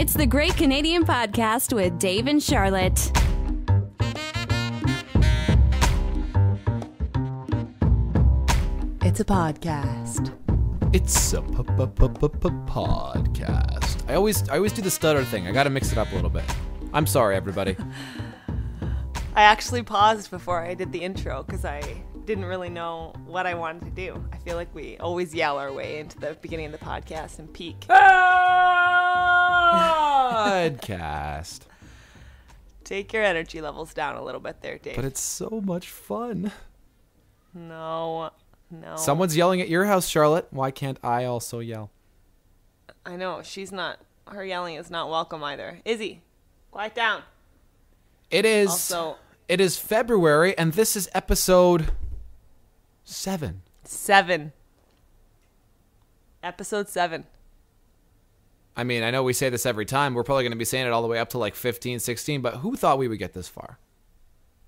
It's the Great Canadian Podcast with Dave and Charlotte. It's a podcast. It's a podcast. I always do the stutter thing. I gotta mix it up a little bit. I'm sorry, everybody. I actually paused before I did the intro because I didn't really know what I wanted to do. I feel like we always yell our way into the beginning of the podcast and peak. Podcast. Take your energy levels down a little bit there, Dave. But it's so much fun. No. Someone's yelling at your house, Charlotte. Why can't I also yell? I know. Her yelling is not welcome either. Izzy, quiet down. It is. Also, it is February, and this is episode 7. 7. Episode 7. I mean, I know we say this every time. We're probably going to be saying it all the way up to like 15, 16, but who thought we would get this far?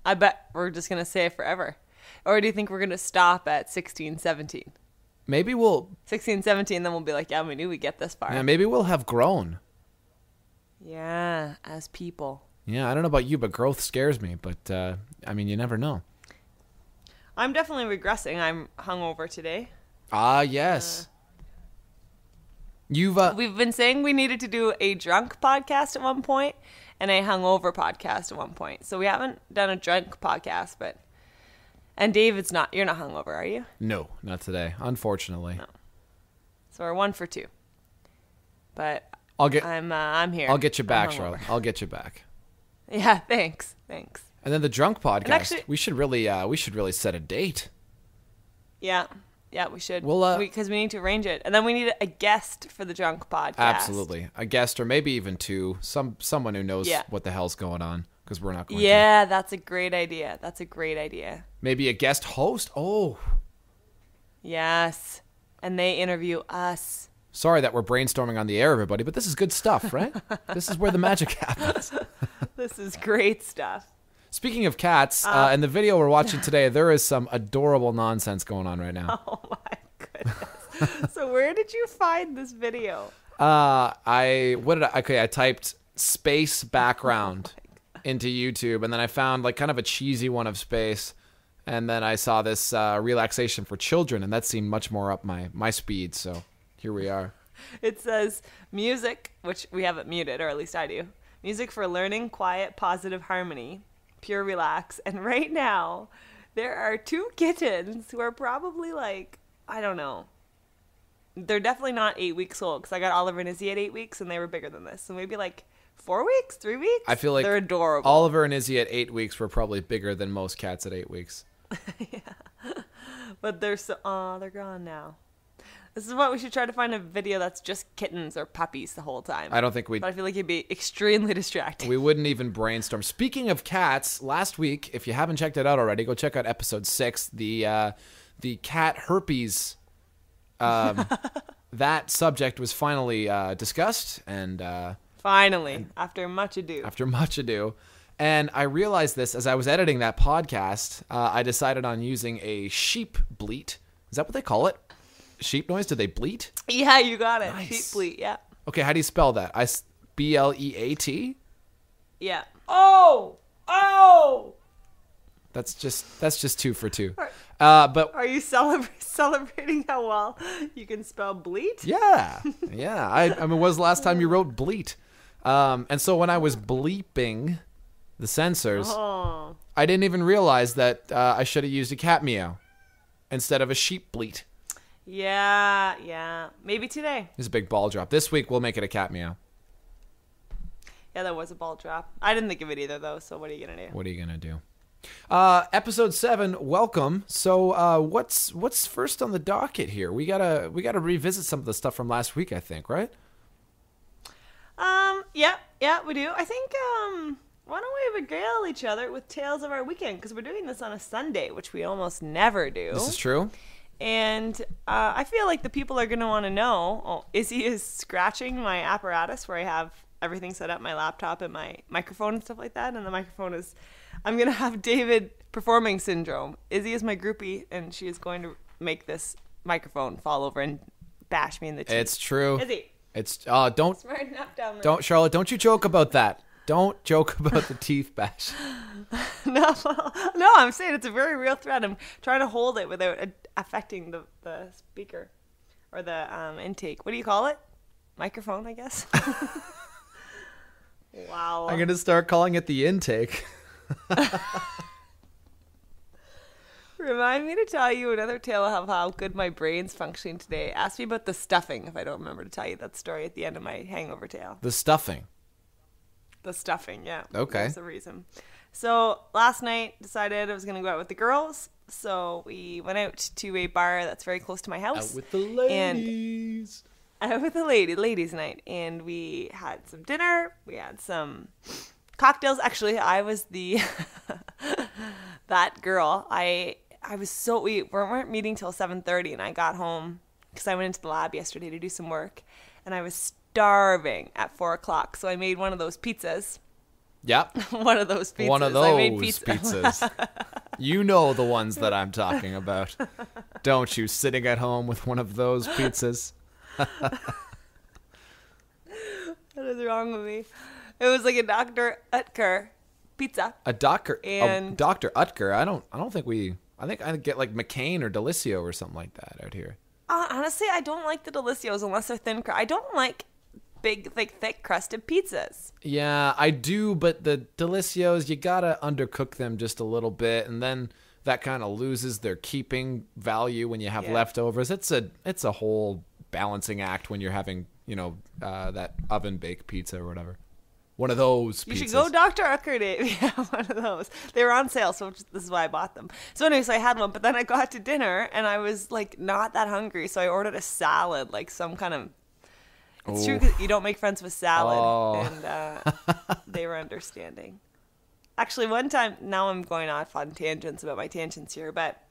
I bet we're just going to say it forever. Or do you think we're going to stop at 16, 17? Maybe we'll... 16, 17, then we'll be like, yeah, we knew we'd get this far. Yeah, maybe we'll have grown. Yeah, as people. Yeah, I don't know about you, but growth scares me. But, I mean, you never know. I'm definitely regressing. I'm hungover today. Ah, yes. We've been saying we needed to do a drunk podcast at one point and a hungover podcast at one point. So we haven't done a drunk podcast, but... And Dave, you're not hungover, are you? No, not today, unfortunately. No. So we're 1 for 2. But I'm here. I'll get you back, Charlotte. I'll get you back. Yeah, thanks. And then the drunk podcast. Actually, we should really set a date. Yeah, we should. Well, because we need to arrange it, and then we need a guest for the drunk podcast. Absolutely, a guest or maybe even two. Someone who knows what the hell's going on, because we're not going. Yeah, that's a great idea. Maybe a guest host. Oh, yes, and they interview us. Sorry that we're brainstorming on the air, everybody, but this is good stuff, right? This is where the magic happens. This is great stuff. Speaking of cats, in the video we're watching today, there is some adorable nonsense going on right now. Oh my goodness. So where did you find this video? I typed space background into YouTube, and then I found like kind of a cheesy one of space, and then I saw this relaxation for children, and that seemed much more up my speed, so here we are. It says music, which we have it muted, or at least I do. Music for learning, quiet, positive harmony, pure relax. And right now, there are 2 kittens who are probably like, I don't know. They're definitely not 8 weeks old, because I got Oliver and Izzy at 8 weeks, and they were bigger than this. So maybe like 4 weeks, 3 weeks? I feel like they're adorable. Oliver and Izzy at 8 weeks were probably bigger than most cats at 8 weeks. Yeah. But they're gone now. This is what we should try to find a video that's just kittens or puppies the whole time. I don't think we'd... But I feel like it'd be extremely distracting. We wouldn't even brainstorm. Speaking of cats, last week, if you haven't checked it out already, go check out episode 6, the cat herpes. That subject was finally discussed, and after much ado. And I realized this as I was editing that podcast. I decided on using a sheep bleat. Is that what they call it? Sheep noise? Do they bleat? Yeah, you got it. Nice. Sheep bleat, yeah. Okay, how do you spell that? BLEAT? Yeah. Oh! That's just 2 for 2. But are you celebrating how well you can spell bleat? Yeah. I mean, when was the last time you wrote bleat? And so when I was bleeping the censors, I didn't even realize that I should have used a cat meow instead of a sheep bleat. Yeah. Maybe today. This is a big ball drop. This week we'll make it a cat meow. Yeah, that was a ball drop. I didn't think of it either, though, so what are you going to do? Episode 7, welcome. So what's first on the docket here? We gotta revisit some of the stuff from last week, I think, right? Yeah, we do. I think, why don't we regale each other with tales of our weekend? Because we're doing this on a Sunday, which we almost never do. This is true. And I feel like the people are going to want to know, Izzy is scratching my apparatus where I have everything set up, my laptop and my microphone and stuff like that. And the microphone is, I'm going to have David performing syndrome. Izzy is my groupie, and she is going to make this microphone fall over and bash me in the teeth. It's true. Izzy. It's don't Smarten up down there. don't Charlotte, don't you joke about that. Don't joke about the teeth bash. No, I'm saying it's a very real threat. I'm trying to hold it without affecting the speaker or the intake. What do you call it? Microphone, I guess. Wow. I'm going to start calling it the intake. Remind me to tell you another tale of how good my brain's functioning today. Ask me about the stuffing if I don't remember to tell you that story at the end of my hangover tale. The stuffing. The stuffing, yeah. Okay. That's the reason. So last night decided I was going to go out with the girls. So we went out to a bar that's very close to my house. Out with the ladies. Out with the ladies night. And we had some dinner. We had some cocktails. Actually, I was that girl. We weren't meeting till 7:30, and I got home because I went into the lab yesterday to do some work, and I was starving at 4:00. So I made one of those pizzas. Yep. One of those pizzas. One of those I made pizzas. You know the ones that I'm talking about. Don't you? Sitting at home with one of those pizzas. What is wrong with me? It was like a Dr. Utker pizza. Dr. And Utker. I think I get like McCain or Delicio or something like that out here. Honestly, I don't like the Delicios unless they're thin crust. I don't like big, like thick crusted pizzas. Yeah, I do, but the Delicios, you gotta undercook them just a little bit, and then that kind of loses their keeping value when you have leftovers. It's a whole balancing act when you're having, that oven baked pizza or whatever. One of those pizzas. You should go Dr. Ucker, Dave. Yeah, one of those. They were on sale, so this is why I bought them. So anyways, I had one, but then I got to dinner, and I was, like, not that hungry, so I ordered a salad, like some kind of... It's true, 'cause you don't make friends with salad, and they were understanding. Actually, one time, now I'm going off on tangents about my tangents here, but...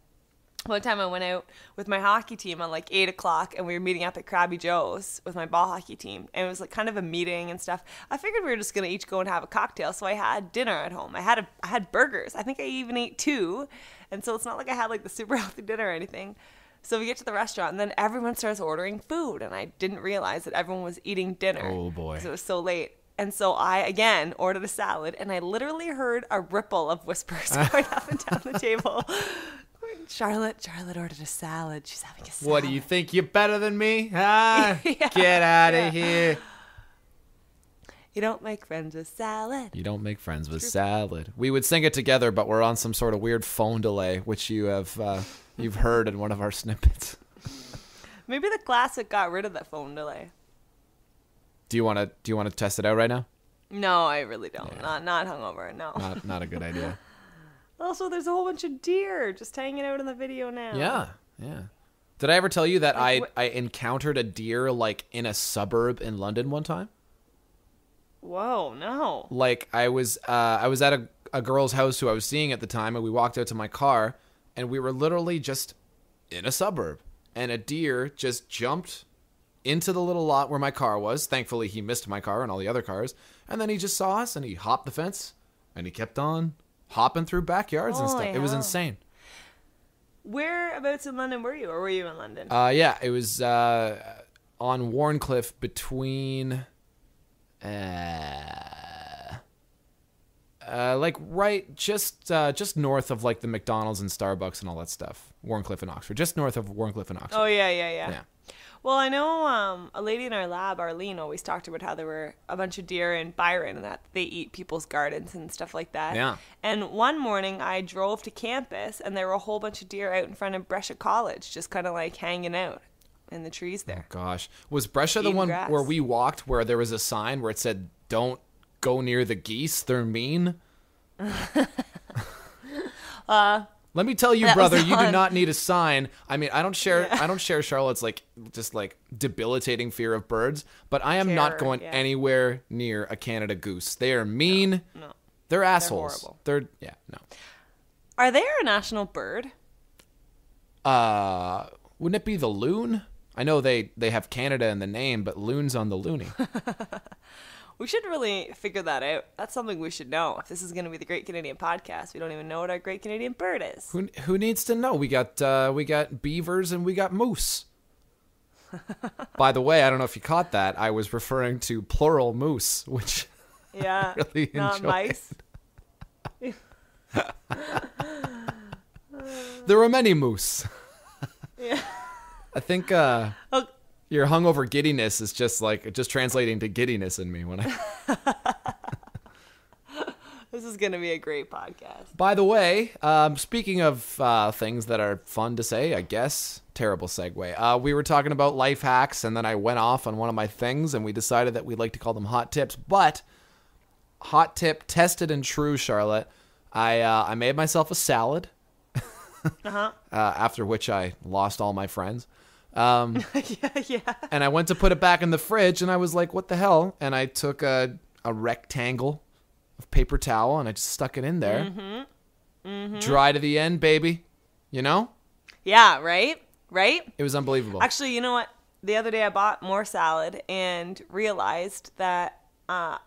One time I went out with my hockey team at like 8 o'clock, and we were meeting up at Krabby Joe's with my ball hockey team. And it was like kind of a meeting and stuff. I figured we were just going to each go and have a cocktail. So I had dinner at home. I had burgers. I think I even ate 2. And so it's not like I had like the super healthy dinner or anything. So we get to the restaurant, and then everyone starts ordering food. And I didn't realize that everyone was eating dinner. Oh, boy. Because it was so late. And so I, again, ordered a salad. And I literally heard a ripple of whispers going up and down the table. Charlotte ordered a salad. She's having a salad. What, do you think you're better than me? Ah, yeah, get out of here. You don't make friends with salad. You don't make friends with salad. We would sing it together, but we're on some sort of weird phone delay, which you've heard in one of our snippets. Maybe the classic got rid of that phone delay. Do you want to test it out right now? No, I really don't. Yeah. Not hungover. No. Not a good idea. Also, there's a whole bunch of deer just hanging out in the video now. Yeah. Did I ever tell you that I encountered a deer like in a suburb in London one time? Whoa, no. Like I was at a girl's house who I was seeing at the time, and we walked out to my car, and we were literally just in a suburb, and a deer just jumped into the little lot where my car was. Thankfully, he missed my car and all the other cars, and then he just saw us, and he hopped the fence, and he kept on hopping through backyards and stuff. Holy It was hell. insane. Whereabouts in London were you, or were you in London? Yeah, it was on Warncliffe between, like right just north of like the McDonald's and Starbucks and all that stuff. Warncliffe and Oxford, just north of Warncliffe and Oxford. Oh yeah. Well, I know a lady in our lab, Arlene, always talked about how there were a bunch of deer in Byron and that they eat people's gardens and stuff like that. Yeah. And one morning I drove to campus and there were a whole bunch of deer out in front of Brescia College, just kind of like hanging out in the trees there. Oh, gosh. Was Brescia the Eating one grass. where we walked where there was a sign where it said, "Don't go near the geese, they're mean"? Let me tell you, brother, you do not need a sign. I mean, I don't share Charlotte's like just like debilitating fear of birds, but I am not going anywhere near a Canada goose. They are mean. No. They're assholes. horrible. No. Are they a national bird? Wouldn't it be the loon? I know they have Canada in the name, but loon's on the loony. We should really figure that out. That's something we should know. If this is going to be the Great Canadian Podcast, we don't even know what our Great Canadian Bird is. Who needs to know? We got beavers and we got moose. By the way, I don't know if you caught that. I was referring to plural moose, which Yeah, I really not enjoyed. mice. There were many moose. Yeah. I think Oh, your hungover giddiness is just translating to giddiness in me when I. this is gonna be a great podcast. By the way, speaking of things that are fun to say, I guess, terrible segue. We were talking about life hacks, and then I went off on one of my things, and we decided that we'd like to call them hot tips. But hot tip, tested and true, Charlotte. I made myself a salad. After which I lost all my friends. Yeah. And I went to put it back in the fridge, and I was like, what the hell? And I took a rectangle of paper towel, and I just stuck it in there. Dry to the end, baby. You know? Yeah, right? It was unbelievable. Actually, you know what? The other day I bought more salad and realized that I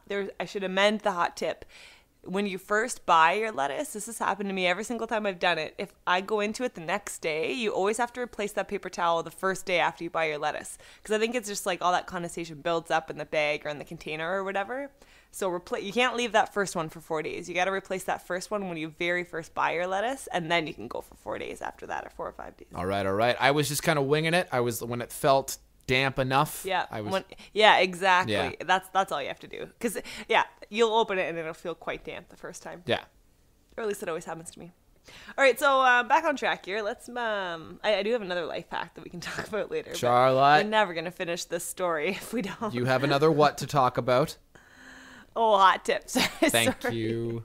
should amend the hot tip. When you first buy your lettuce, this has happened to me every single time I've done it. If I go into it the next day, you always have to replace that paper towel the first day after you buy your lettuce. Because I think it's just like all that condensation builds up in the bag or in the container or whatever. So you can't leave that first one for 4 days. You got to replace that first one when you very first buy your lettuce, and then you can go for 4 days after that, or 4 or 5 days. All right. I was just kind of winging it. When it felt damp enough. Yeah. I was. Exactly. Yeah. That's all you have to do. Because you'll open it and it'll feel quite damp the first time. Yeah. Or at least it always happens to me. All right, so back on track here. Let's. I do have another life hack that we can talk about later. Charlotte. We're never gonna finish this story if we don't. You have another what to talk about? Oh, hot tips. Thank Sorry. you.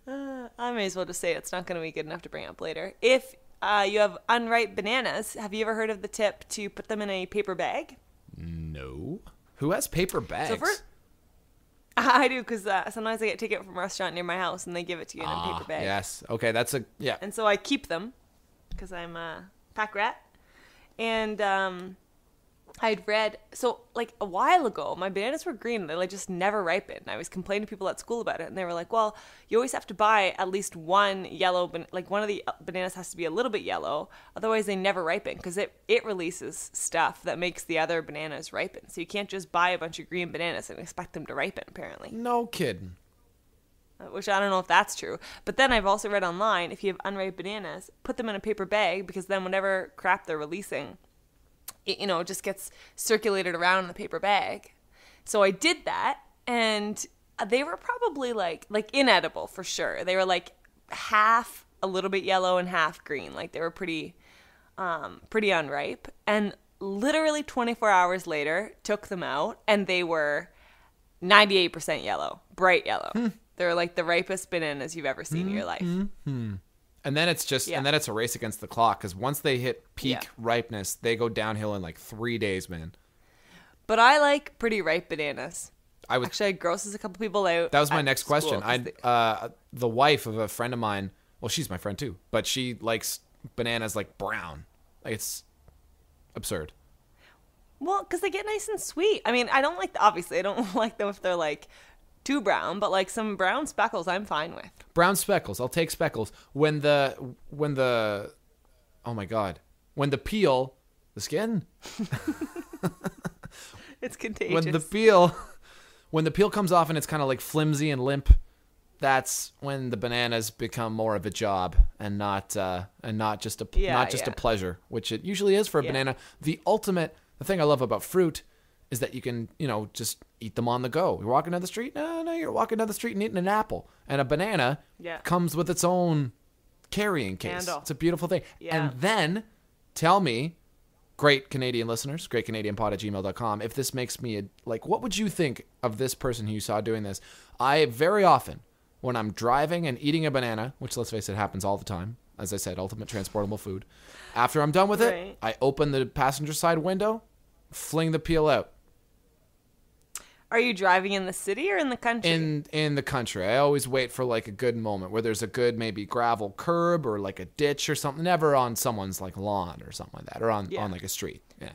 I may as well just say it's not gonna be good enough to bring up later. If you have unripe bananas, have you ever heard of the tip to put them in a paper bag? No. Who has paper bags? So first, I do, because sometimes I get takeout from a restaurant near my house and they give it to you in a paper bag. Yes. Okay, yeah. And so I keep them because I'm a pack rat. And I'd read, so like a while ago, my bananas were green. They like just never ripened. And I was complaining to people at school about it. And they were like, well, you always have to buy at least one yellow, like one of the bananas has to be a little bit yellow. Otherwise they never ripen because it releases stuff that makes the other bananas ripen. So you can't just buy a bunch of green bananas and expect them to ripen, apparently. No kidding. Which I don't know if that's true. But then I've also read online, if you have unripe bananas, put them in a paper bag because then whatever crap they're releasing, it just gets circulated around in the paper bag. So I did that, and they were probably like inedible for sure. They were like half a little bit yellow and half green. Like they were pretty unripe. And literally 24 hours later, took them out, and they were 98% yellow, bright yellow. They were like the ripest bananas you've ever seen in your life. And then it's a race against the clock because once they hit peak ripeness, they go downhill in like 3 days, man. But I like pretty ripe bananas. Actually, it grosses a couple people out. That was my next question. The wife of a friend of mine, well, she's my friend too, but she likes bananas like brown. Like it's absurd. Well, because they get nice and sweet. I mean, I don't like them if they're like too brown, but like some brown speckles I'm fine with. Brown speckles, I'll take speckles. When the oh my god, when the peel, the skin, it's contagious. When the peel comes off and it's kind of like flimsy and limp, that's when the bananas become more of a job and not just a pleasure, which it usually is for a banana. The thing I love about fruit is that you can, just eat them on the go. You're walking down the street? No, you're walking down the street and eating an apple. And a banana comes with its own carrying case. Handle. It's a beautiful thing. Yeah. And then tell me, great Canadian listeners, greatcanadianpod@gmail.com, if this makes me, what would you think of this person who you saw doing this? I very often, when I'm driving and eating a banana, which let's face it happens all the time, as I said, ultimate transportable food, after I'm done with it, I open the passenger side window, fling the peel out. Are you driving in the city or in the country? In the country. I always wait for like a good moment where there's a good maybe gravel curb or like a ditch or something. Never on someone's like lawn or something like that, or on like a street. Yeah.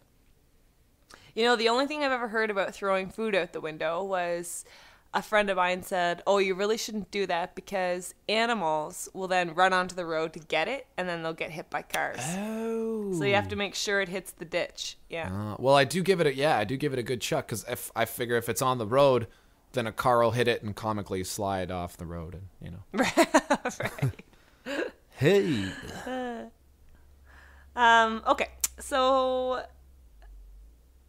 The only thing I've ever heard about throwing food out the window was a friend of mine said, oh, you really shouldn't do that because animals will then run onto the road to get it, and then they'll get hit by cars. Oh. So you have to make sure it hits the ditch. Yeah. Well, I do give it a good chuck because if I figure if it's on the road, then a car will hit it and comically slide off the road, and you know. Right. Hey. Okay. So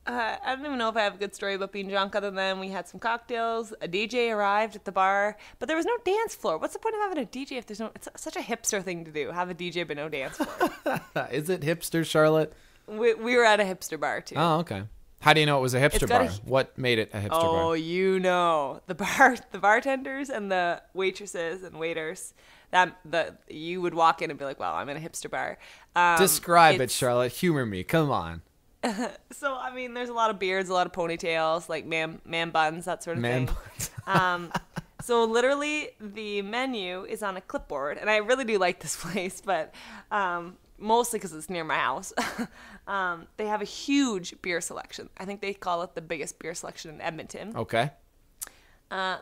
I don't even know if I have a good story about being drunk other than we had some cocktails. A DJ arrived at the bar, but there was no dance floor. What's the point of having a DJ if there's no... It's such a hipster thing to do, have a DJ but no dance floor. Is it hipster, Charlotte? We were at a hipster bar, too. Oh, okay. How do you know it was a hipster bar? What made it a hipster bar? Oh, you know. The bartenders and the waitresses and waiters, you would walk in and be like, wow, I'm in a hipster bar. Describe it, Charlotte. Humor me. Come on. So, I mean, there's a lot of beards, a lot of ponytails, like man buns, that sort of thing. Buns. So literally the menu is on a clipboard, and I really do like this place, but mostly because it's near my house. They have a huge beer selection. I think they call it the biggest beer selection in Edmonton. Okay.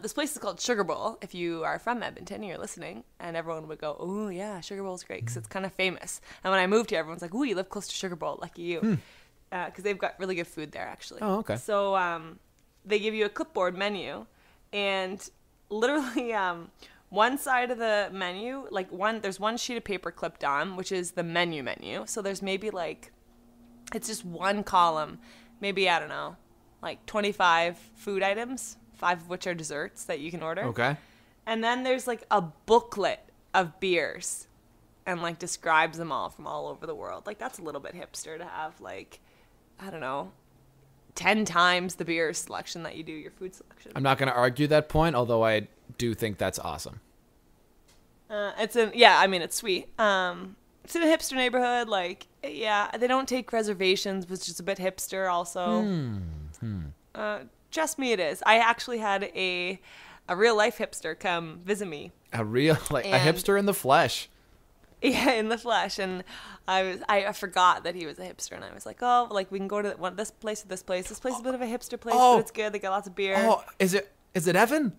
This place is called Sugar Bowl. If you are from Edmonton and you're listening, and everyone would go, oh yeah, Sugar Bowl's great because it's kind of famous. And when I moved here, everyone's like, ooh, you live close to Sugar Bowl, lucky you. Because they've got really good food there, actually. Oh, okay. So they give you a clipboard menu, and literally one side of the menu, there's one sheet of paper clipped on, which is the menu. So there's maybe it's just one column, maybe, I don't know, 25 food items, 5 of which are desserts that you can order. Okay. And then there's a booklet of beers and describes them all from all over the world. That's a little bit hipster to have I don't know, 10 times the beer selection that you do your food selection. I'm not going to argue that point, although I do think that's awesome. It's sweet. It's in a hipster neighborhood. They don't take reservations, which is a bit hipster also. Trust me, it is. I actually had a real life hipster come visit me. A hipster in the flesh. Yeah, in the flesh, and I forgot that he was a hipster, and I was like, oh, we can go to this place or this place. This place is a bit of a hipster place, but it's good. They got lots of beer. Oh, is it Evan?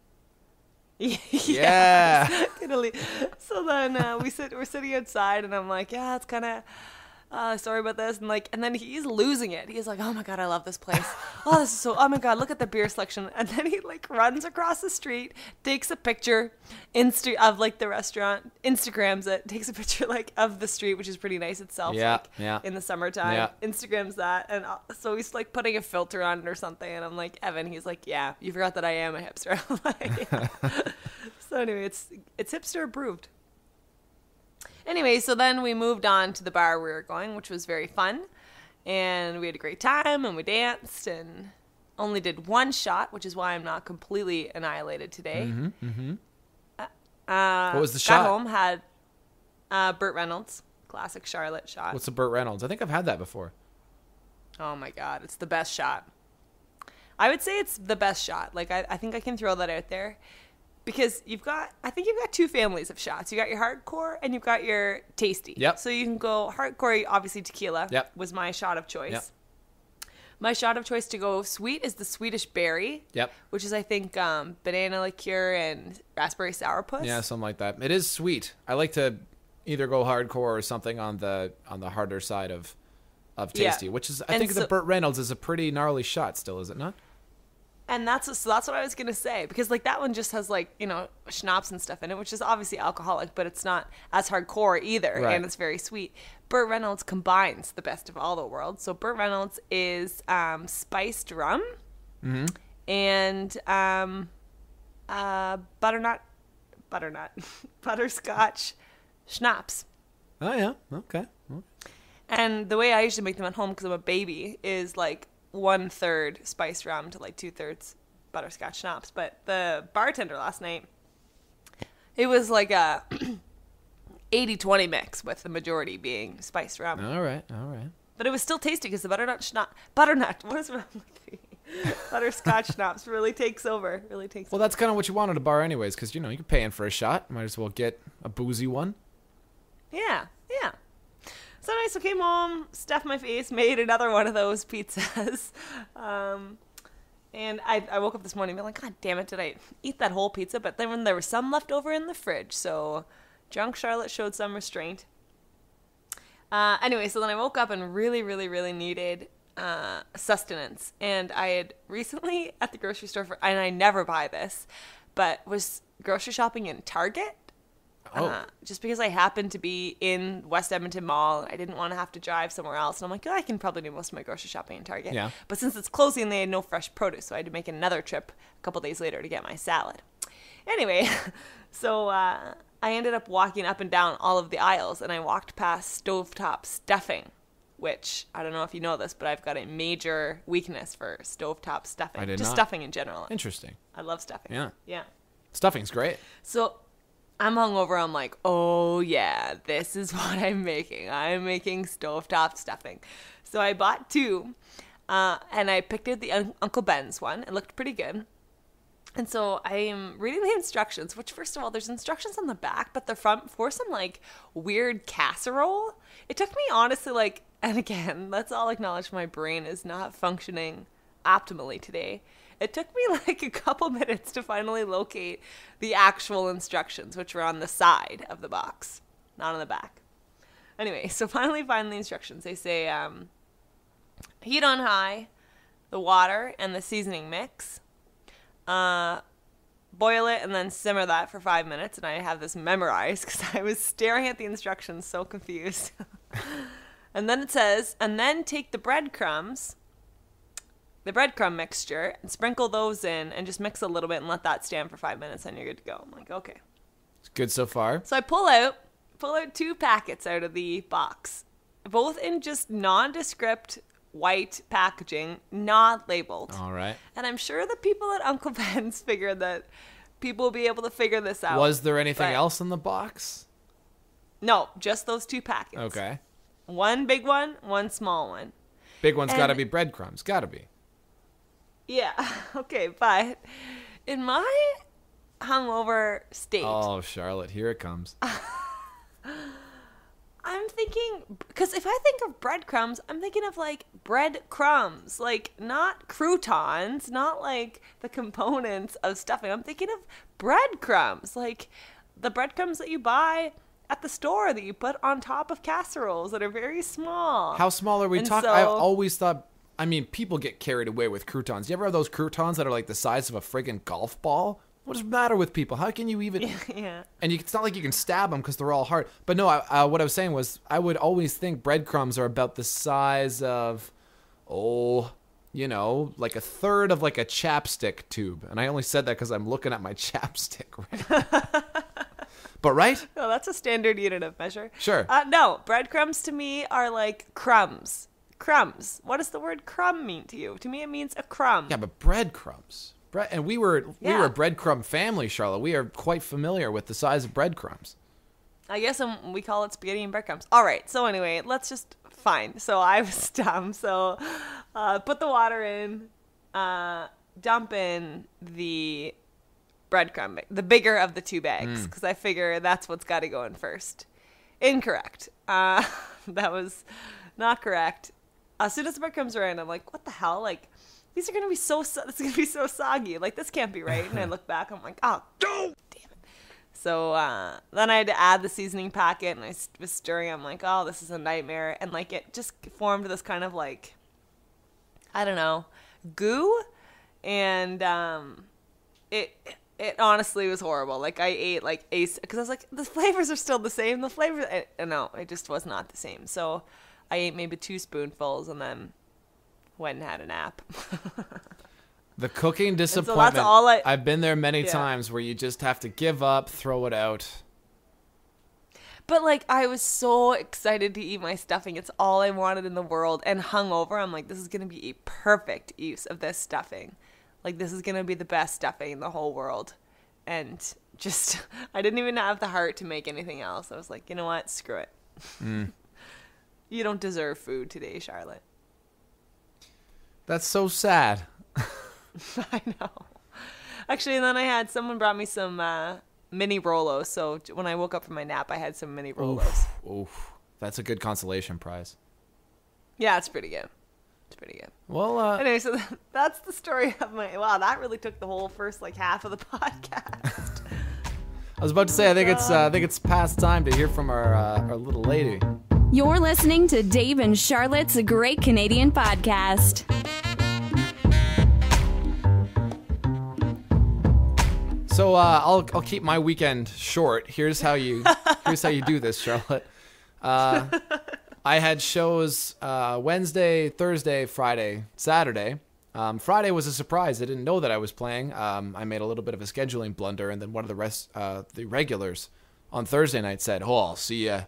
Yeah. So then we're sitting outside, and I'm like, yeah, it's kind of sorry about this, and then he's losing it. He's like, oh my god, I love this place. Oh my god, look at the beer selection. And then he runs across the street, takes a picture of the restaurant, Instagrams it, takes a picture of the street, which is pretty nice itself. In the summertime. Yeah. Instagrams that, and so he's putting a filter on it or something, and I'm like, Evan, he's like, yeah, you forgot that I am a hipster. I'm like, yeah. So anyway, it's hipster approved. Anyway, so then we moved on to the bar we were going, which was very fun. And we had a great time, and we danced, and only did one shot, which is why I'm not completely annihilated today. What was the shot? Got home, had Burt Reynolds, classic Charlotte shot. What's a Burt Reynolds? I think I've had that before. Oh, my God. It's the best shot. I would say it's the best shot. I think I can throw that out there. Because I think you've got 2 families of shots. You got your hardcore and you've got your tasty. Yep. So you can go hardcore, obviously tequila was my shot of choice. Yep. My shot of choice to go sweet is the Swedish berry. Yep. Which is, I think, banana liqueur and raspberry sourpuss. Yeah, something like that. It is sweet. I like to either go hardcore or something on the harder side of tasty, which is, I think the Burt Reynolds is a pretty gnarly shot still, is it not? And that's what I was going to say, because that one just has schnapps and stuff in it, which is obviously alcoholic, but it's not as hardcore either. Right. And it's very sweet. Burt Reynolds combines the best of all the worlds. So Burt Reynolds is spiced rum and butterscotch schnapps. Oh, yeah. Okay. And the way I usually make them at home, because I'm a baby, is 1/3 spiced rum to 2/3 butterscotch schnapps. But the bartender last night, it was a 80-20 mix, with the majority being spiced rum. All right. But it was still tasty because the butternut, what is wrong with me? Butterscotch schnapps really takes over. Well, that's kind of what you want at a bar anyways, because, you're paying for a shot. Might as well get a boozy one. Yeah. So nice. I came home, stuffed my face, made another one of those pizzas. And I woke up this morning being like, God damn it, did I eat that whole pizza? But then there was some left over in the fridge. So drunk Charlotte showed some restraint. Anyway, so then I woke up and really, really, really needed sustenance. And I had recently at the grocery store, and I never buy this, but was grocery shopping in Target. Just because I happened to be in West Edmonton Mall. I didn't want to have to drive somewhere else. And I'm like, I can probably do most of my grocery shopping in Target. Yeah. But since it's closing, they had no fresh produce. So I had to make another trip a couple days later to get my salad. Anyway, so I ended up walking up and down all of the aisles. And I walked past stovetop stuffing, which I don't know if you know this, but I've got a major weakness for stovetop stuffing. I did Just not. stuffing in general. Interesting. I love stuffing. Yeah. Yeah. Stuffing's great. So I'm hungover. I'm like, oh yeah, this is what I'm making. I'm making stovetop stuffing. So I bought 2, and I picked out the Uncle Ben's one. It looked pretty good. And so I am reading the instructions, which first of all, there's instructions on the back, but the front for some like weird casserole. It took me honestly like, and again, let's all acknowledge my brain is not functioning optimally today. It took me like a couple minutes to finally locate the actual instructions, which were on the side of the box, not on the back. Anyway, so finally find the instructions. They say, heat on high, the water and the seasoning mix, boil it and then simmer that for 5 minutes. And I have this memorized because I was staring at the instructions so confused. And then it says, and then take the breadcrumb mixture and sprinkle those in and just mix a little bit and let that stand for 5 minutes and you're good to go. I'm like, okay. It's good so far. So I pull out 2 packets out of the box, both in just nondescript white packaging, not labeled. All right. And I'm sure the people at Uncle Ben's figured that people will be able to figure this out. Was there anything else in the box? No, just those 2 packets. Okay. One big one, one small one. Big one's got to be breadcrumbs. Got to be. Yeah, okay, but in my hungover state, Oh, Charlotte, here it comes. I'm thinking, because if I think of breadcrumbs, I'm thinking of like breadcrumbs, like not croutons, not like the components of stuffing. I'm thinking of breadcrumbs, like the breadcrumbs that you buy at the store that you put on top of casseroles that are very small. How small are we talking? so- I always thought, I mean, people get carried away with croutons. You ever have those croutons that are like the size of a friggin' golf ball? What is the matter with people? How can you even... Yeah. And it's not like you can stab them because they're all hard. But no, what I was saying was I would always think breadcrumbs are about the size of, like a third of like a chapstick tube. And I only said that because I'm looking at my chapstick right now. But right? No, that's a standard unit of measure. Sure. No, breadcrumbs to me are like crumbs. Crumbs. What does the word crumb mean to you? To me, it means a crumb. Yeah, but breadcrumbs. And we were a Yeah. breadcrumb family, Charlotte. We are quite familiar with the size of breadcrumbs. I guess we call it spaghetti and breadcrumbs. All right. So anyway, let's just fine. So I was dumb. So put the water in, dump in the breadcrumb, the bigger of the 2 bags, because I figure that's what's got to go in first. Incorrect. That was not correct. As soon as the breadcrumbs are in, I'm like, what the hell? Like, these are going to be this is going to be so soggy. Like, this can't be right. And I look back, I'm like, oh, damn it. So then I had to add the seasoning packet, and I was stirring. I'm like, oh, this is a nightmare. And, like, it just formed this kind of, like, I don't know, goo. And it honestly was horrible. Like, I ate, like, because I was like, the flavors are still the same. The flavors, no, it just was not the same. So I ate maybe 2 spoonfuls and then went and had a nap. The cooking disappointment. So that's all I've been there many times where you just have to give up, throw it out. But, like, I was so excited to eat my stuffing. It's all I wanted in the world. And hungover, I'm like, this is going to be a perfect use of this stuffing. Like, this is going to be the best stuffing in the whole world. And just, I didn't even have the heart to make anything else. I was like, you know what? Screw it. You don't deserve food today, Charlotte. That's so sad. I know. Actually, and then someone brought me some mini Rolos. So when I woke up from my nap, I had some mini Rolos. Oof. That's a good consolation prize. Yeah, it's pretty good. It's pretty good. Well, Anyway, so that's the story of my. Wow, that really took the whole first like half of the podcast. I was about to say, I think it's past time to hear from our little lady. You're listening to Dave and Charlotte's Great Canadian Podcast. So I'll keep my weekend short. Here's how you do this, Charlotte. I had shows Wednesday, Thursday, Friday, Saturday. Friday was a surprise. I didn't know that I was playing. I made a little bit of a scheduling blunder, and then one of the regulars on Thursday night said, "Oh, I'll see you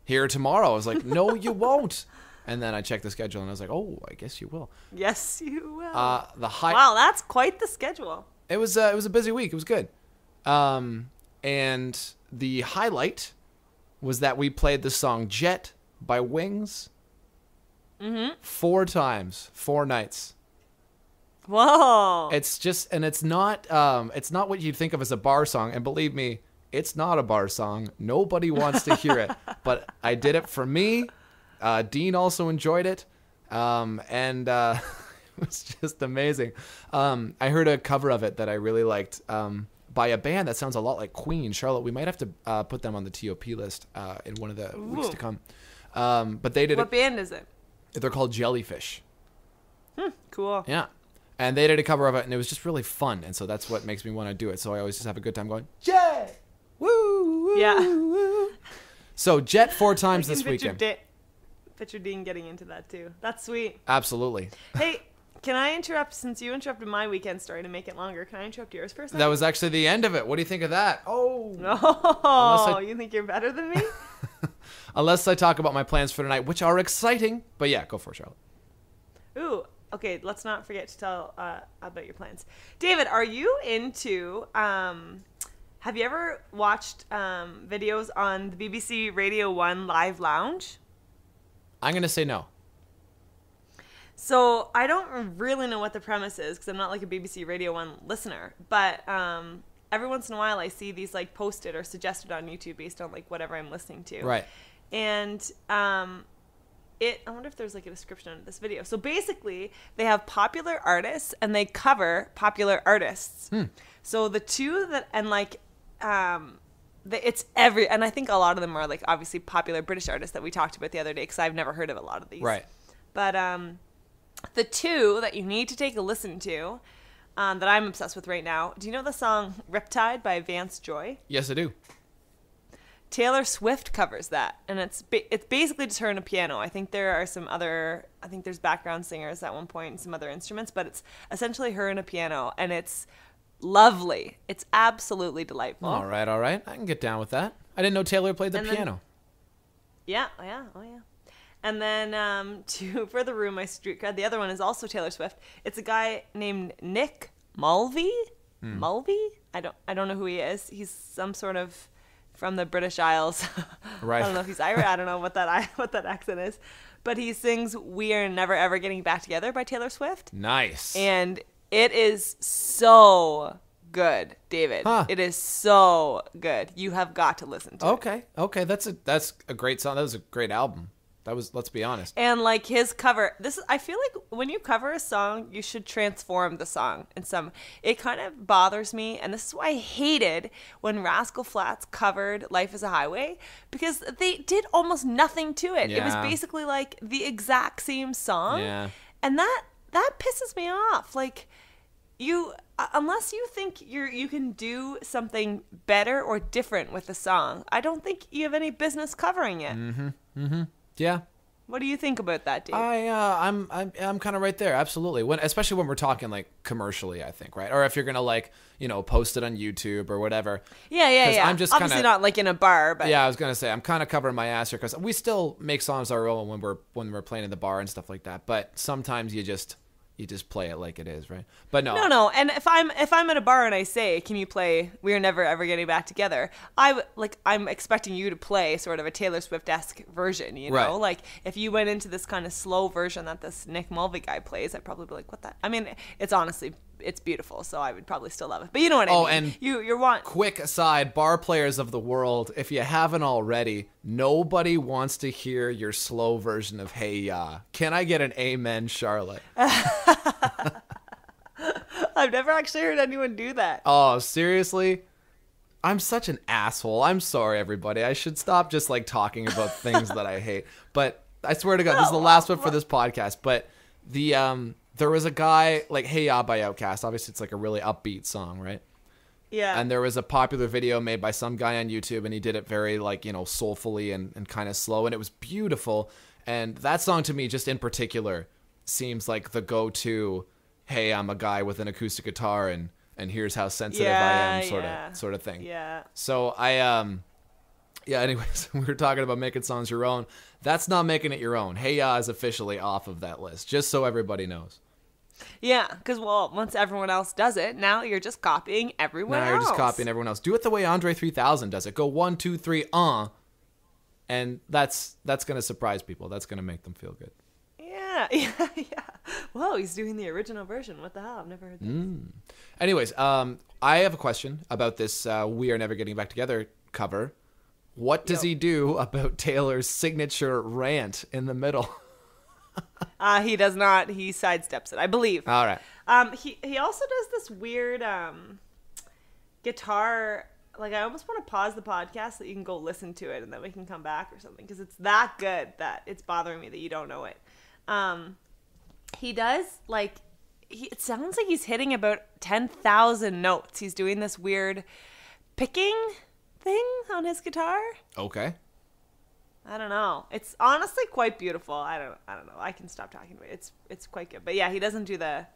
here tomorrow." I was like, "No, you won't." And then I checked the schedule, and I was like, "Oh, I guess you will." Yes, you will. Wow, that's quite the schedule. It was a busy week. It was good. And the highlight was that we played the song "Jet" by Wings 4 times, 4 nights. Whoa! It's not what you'd think of as a bar song. And believe me, it's not a bar song. Nobody wants to hear it. But I did it for me. Dean also enjoyed it. And it was just amazing. I heard a cover of it that I really liked by a band that sounds a lot like Queen. Charlotte, we might have to put them on the TOP list in one of the weeks to come. But they did. What band is it? They're called Jellyfish. Cool. Yeah. And they did a cover of it, and it was just really fun. And so that's what makes me want to do it. So I always just have a good time going, Jet! Woo! Woo! Yeah. Woo! So Jet 4 times this weekend. Picture Dean getting into that too. That's sweet. Absolutely. Hey, can I interrupt, since you interrupted my weekend story to make it longer, can I interrupt yours for a second? That was actually the end of it. What do you think of that? You think you're better than me? Unless I talk about my plans for tonight, which are exciting. But yeah, go for it, Charlotte. Ooh, okay, let's not forget to tell about your plans. David, are you into, have you ever watched videos on the BBC Radio 1 Live Lounge? I'm going to say no. So I don't really know what the premise is because I'm not like a BBC Radio 1 listener, but every once in a while I see these like posted or suggested on YouTube based on like whatever I'm listening to. Right. And I wonder if there's like a description of this video. So basically they have popular artists and they cover popular artists. So the two that, and like, it's and I think a lot of them are like obviously popular British artists that we talked about the other day because I've never heard of a lot of these. Right. But the two that you need to take a listen to that I'm obsessed with right now. Do you know the song Riptide by Vance Joy? Yes, I do. Taylor Swift covers that, and it's basically just her and a piano. I think there are I think there's background singers at one point and some other instruments, but it's essentially her and a piano, and it's lovely. It's absolutely delightful. All right. I can get down with that. I didn't know Taylor played the piano. Yeah. And then to further ruin my street cred, the other one is also Taylor Swift. It's a guy named Nick Mulvey. Mulvey? I don't know who he is. He's some sort of from the British Isles. Right. I don't know if he's Irish. I don't know what that accent is. But he sings "We Are Never Ever Getting Back Together" by Taylor Swift. Nice. And it is so good, David. Huh. It is so good. You have got to listen to it. Okay. That's a great song. That was a great album. Let's be honest. And like his cover, I feel like when you cover a song, you should transform the song in some. It kind of bothers me, and this is why I hated when Rascal Flatts covered "Life Is a Highway" because they did almost nothing to it. Yeah. It was basically like the exact same song. Yeah. And that pisses me off. Like unless you think you can do something better or different with the song, I don't think you have any business covering it. Yeah. What do you think about that, Dave? I'm kind of right there. Absolutely. Especially when we're talking like commercially, I think, right? Or if you're going to like, post it on YouTube or whatever. Yeah. I'm just obviously not like in a bar, but yeah, I was going to say I'm kind of covering my ass here because we still make songs our own when we're playing in the bar and stuff like that. But sometimes you just play it like it is, right? But no. And if I'm at a bar and I say, "Can you play We Are Never Ever Getting Back Together?" I'm expecting you to play sort of a Taylor Swift-esque version, Right. Like if you went into this kind of slow version that this Nick Mulvey guy plays, I'd probably be like, "What the?" I mean, it's honestly it's beautiful, so I would probably still love it. But you know what I mean. And you're want quick aside, bar players of the world, if you haven't already, nobody wants to hear your slow version of Hey Ya. Can I get an amen, Charlotte? I've never actually heard anyone do that. Oh, seriously? I'm such an asshole. I'm sorry, everybody. I should stop just like talking about things that I hate. But I swear to God, this is the last one for this podcast. But there was a guy like Hey Ya by Outkast. Obviously, it's like a really upbeat song, right? Yeah. And there was a popular video made by some guy on YouTube, and he did it very like, you know, soulfully and kind of slow, and it was beautiful. And that song to me, just in particular, seems like the go-to, hey, I'm a guy with an acoustic guitar and here's how sensitive I am sort of thing. Yeah. So anyways, we were talking about making songs your own. That's not making it your own. Hey Ya is officially off of that list, just so everybody knows. Yeah, because, well, once everyone else does it, now you're just copying everyone else. Now you're just copying everyone else. Do it the way Andre 3000 does it. Go 1, 2, 3, and that's going to surprise people. That's going to make them feel good. Yeah. Whoa, he's doing the original version. What the hell? I've never heard this. Anyways, I have a question about this We Are Never Getting Back Together cover. What does he do about Taylor's signature rant in the middle? He does not. He sidesteps it, I believe. All right. He also does this weird guitar. Like, I almost want to pause the podcast so that you can go listen to it and then we can come back or something, because it's that good that it's bothering me that you don't know it. He does, like, it sounds like he's hitting about 10,000 notes. He's doing this weird picking thing on his guitar. Okay. I don't know. It's honestly quite beautiful. I don't know. I can stop talking about it. It's quite good. But yeah, he doesn't do the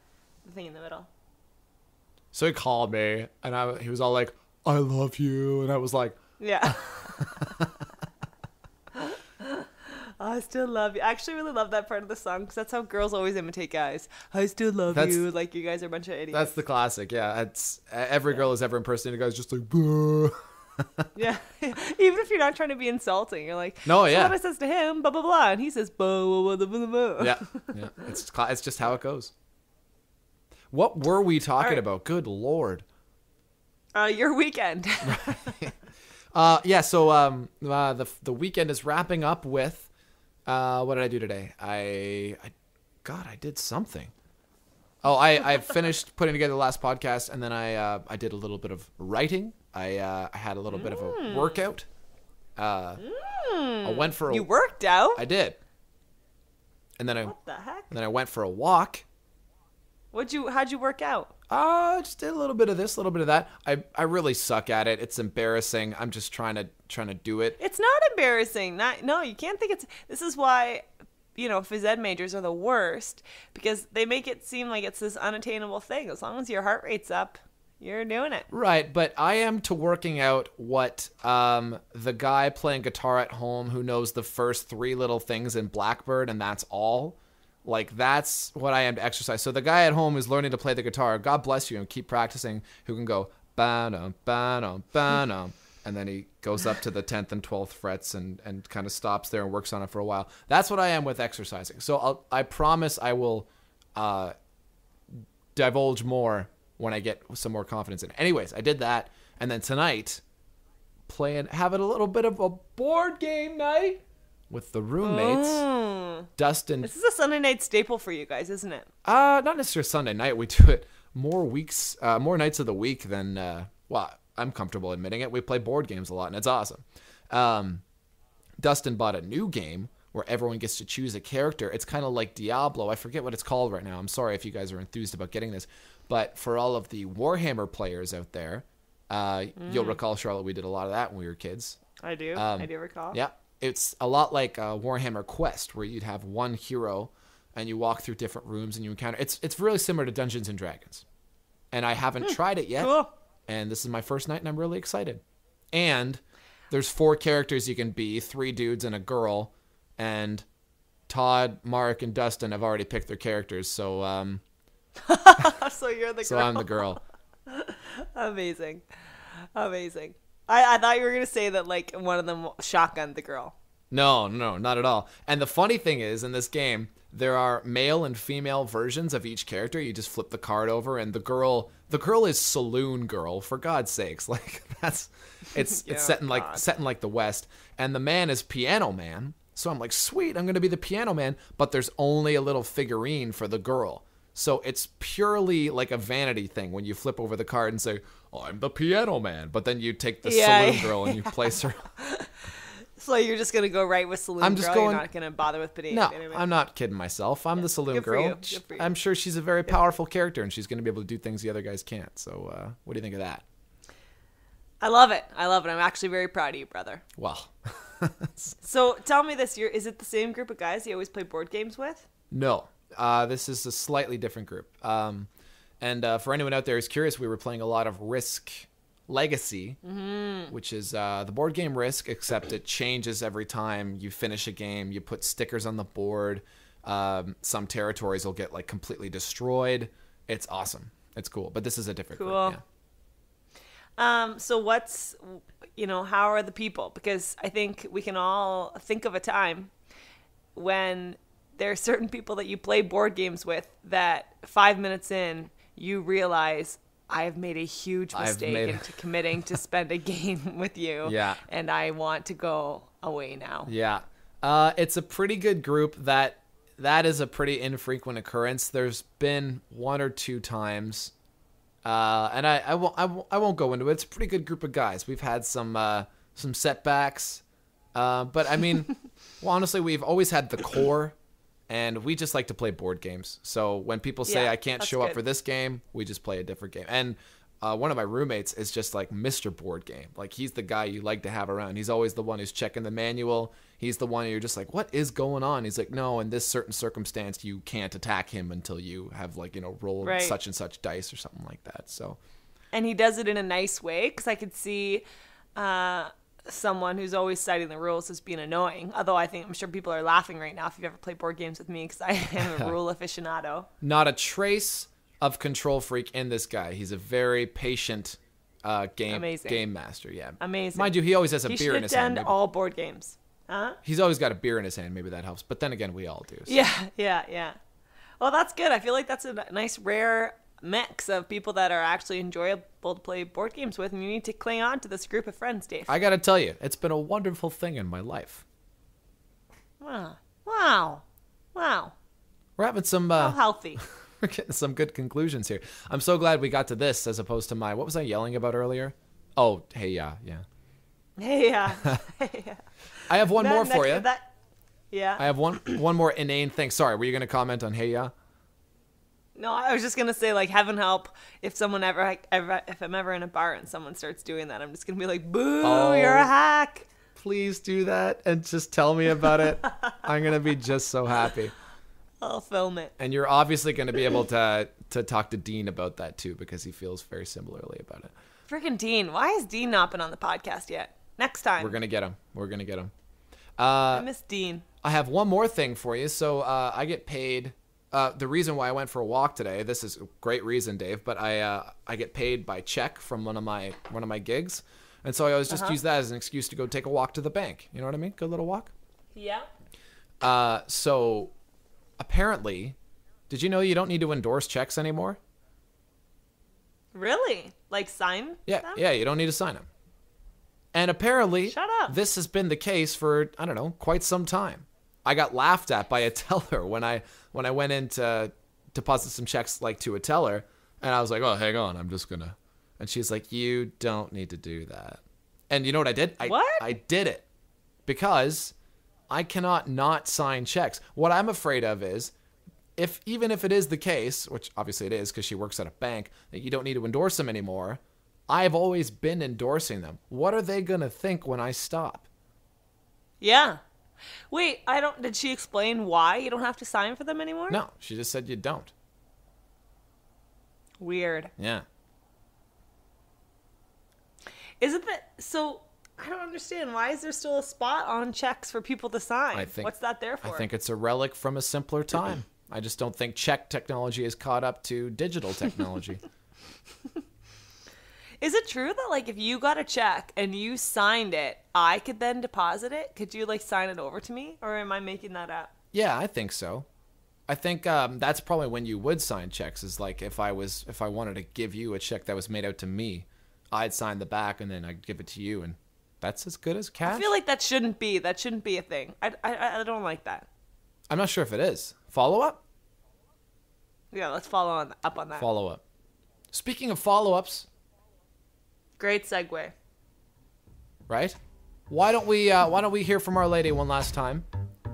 thing in the middle. So he called me and he was all like, I love you. And I was like, yeah. I still love you. I actually really love that part of the song because that's how girls always imitate guys. I still love you. Like, you guys are a bunch of idiots. That's the classic. Yeah. It's every girl has ever impersonated a guy's just like, Buh. Yeah. Even if you're not trying to be insulting, you're like, no, yeah. So what I says to him, blah, blah, blah. And he says, blah, blah, blah, blah, blah. Yeah. It's just how it goes. What were we talking about? Good Lord. Your weekend. Yeah. So the weekend is wrapping up with, what did I do today? I did something. Oh, I finished putting together the last podcast, and then I did a little bit of writing. I had a little bit of a workout. I went for You worked out? I did. And then what the heck? And then I went for a walk. How'd you work out? Just did a little bit of this, a little bit of that. I really suck at it. It's embarrassing. I'm just trying to do it. It's not embarrassing. No, you can't think it's. This is why, phys ed majors are the worst, because they make it seem like it's this unattainable thing. As long as your heart rate's up, you're doing it. Right, but I am to working out what the guy playing guitar at home who knows the first 3 little things in Blackbird, and that's all. Like, that's what I am to exercise. So the guy at home who's learning to play the guitar, God bless you, and keep practicing, who can go, ba-dum, ba-dum, ba-dum, and then he goes up to the 10th and 12th frets and kind of stops there and works on it for a while. That's what I am with exercising. So I promise I will divulge more when I get some more confidence in it. Anyways, I did that, and then tonight, having a little bit of a board game night with the roommates. Dustin. This is a Sunday night staple for you guys, isn't it? Not necessarily Sunday night. We do it more nights of the week than, I'm comfortable admitting it. We play board games a lot, and it's awesome. Dustin bought a new game where everyone gets to choose a character. It's kind of like Diablo. I forget what it's called right now. I'm sorry if you guys are enthused about getting this. But for all of the Warhammer players out there, you'll recall, Charlotte, we did a lot of that when we were kids. I do. I do recall. Yeah. It's a lot like Warhammer Quest, where you'd have one hero and you walk through different rooms and you encounter. It's really similar to Dungeons and Dragons. And I haven't tried it yet. Cool. And this is my first night and I'm really excited. And there's 4 characters you can be, 3 dudes and a girl. And Todd, Mark, and Dustin have already picked their characters. So so you're the girl. So I'm the girl. Amazing. I thought you were going to say that, like, one of them shotgunned the girl. No, not at all. And the funny thing is, in this game, There are male and female versions of each character. You just flip the card over, and the girl is Saloon Girl, for God's sakes. Like, it's set in like the West, and the man is Piano Man. So I'm like, sweet, I'm gonna be the Piano Man, but there's only a little figurine for the girl. So it's purely like a vanity thing when you flip over the card and say, I'm the Piano Man, but then you take the Saloon Girl and you place her. So you're just going to go right with Saloon Girl? You're not going to bother with Piano Man? No, I'm not kidding myself. I'm the Saloon Girl. Good for you. I'm sure she's a very powerful character, and she's going to be able to do things the other guys can't. So what do you think of that? I love it. I'm actually very proud of you, brother. Well. So tell me this, is it the same group of guys you always play board games with? No. This is a slightly different group. And for anyone out there who's curious, we were playing a lot of Risk Legacy, which is the board game Risk, except it changes every time you finish a game. You put stickers on the board. Some territories will get like completely destroyed. It's awesome. It's cool. But this is a different group. Yeah. So what's, how are the people? Because I think we can all think of a time when there are certain people that you play board games with that 5 minutes in, you realize, I have made a huge mistake into committing to spend a game with you. Yeah. And I want to go away now. Yeah. It's a pretty good group. That is a pretty infrequent occurrence. There's been 1 or 2 times. And I won't go into it. It's a pretty good group of guys. We've had some setbacks. But I mean, well, honestly, we've always had the core. And we just like to play board games. So when people say I can't show up for this game, we just play a different game. And one of my roommates is just like Mr. Board Game. Like, he's the guy you like to have around. He's always the one who's checking the manual. He's the one you're just like, what is going on? He's like, no, in this certain circumstance, you can't attack him until you have, like, rolled such and such dice or something like that. So, and he does it in a nice way, because I could see someone who's always citing the rules as being annoying. Although I'm sure people are laughing right now if you've ever played board games with me, because I am a rule aficionado. Not a trace of control freak in this guy. He's a very patient game master. Yeah, amazing. Mind you, he always has a beer in his hand. He should attend all board games. Huh? He's always got a beer in his hand. Maybe that helps. But then again, we all do. So. Yeah. Well, that's good. I feel like that's a nice rare mix of people that are actually enjoyable to play board games with, and you need to cling on to this group of friends, Dave. I gotta tell you, it's been a wonderful thing in my life. Wow. We're having some how healthy. We're getting some good conclusions here. I'm so glad we got to this as opposed to what was I yelling about earlier? Oh, hey, yeah. Hey, yeah. I have one more for you. Yeah. I have one more inane thing. Sorry, were you gonna comment on hey, yeah? No, I was just gonna say, like, heaven help if someone if I'm ever in a bar and someone starts doing that, I'm just gonna be like, boo, you're a hack. Please do that and just tell me about it. I'm gonna be just so happy. I'll film it. And you're obviously gonna be able to talk to Dean about that too, because he feels very similarly about it. Freaking Dean! Why has Dean not been on the podcast yet? Next time we're gonna get him. I miss Dean. I have one more thing for you. So I get paid. The reason why I went for a walk today, this is a great reason, Dave, but I get paid by check from one of my gigs. And so I always just use that as an excuse to go take a walk to the bank. You know what I mean? Good little walk. Yeah. So apparently, did you know you don't need to endorse checks anymore? Really? Like sign them? Yeah, you don't need to sign them. And apparently, shut up. This has been the case for, I don't know, quite some time. I got laughed at by a teller when I went in to deposit some checks to a teller, and I was like, oh, hang on, I'm just gonna. And she's like, you don't need to do that. And you know what I did? I did it because I cannot not sign checks. What I'm afraid of is, even if it is the case, which obviously it is because she works at a bank, that you don't need to endorse them anymore, I've always been endorsing them. What are they gonna think when I stop? Yeah. Wait, did she explain why you don't have to sign for them anymore? No, she just said you don't. Weird. Yeah. Isn't that so? I don't understand. Why is there still a spot on checks for people to sign? What's that there for? I think it's a relic from a simpler time. I just don't think check technology has caught up to digital technology. Is it true that if you got a check and you signed it, I could then deposit it? Could you sign it over to me, or am I making that up? Yeah, I think so. I think that's probably when you would sign checks. Is like if I wanted to give you a check that was made out to me, I'd sign the back and then I'd give it to you, and that's as good as cash. I feel like that shouldn't be a thing. I don't like that. I'm not sure if it is. Follow up? Yeah, let's follow up on that. Follow up. Speaking of follow ups, great segue. Right? Why don't we hear from Our Lady one last time,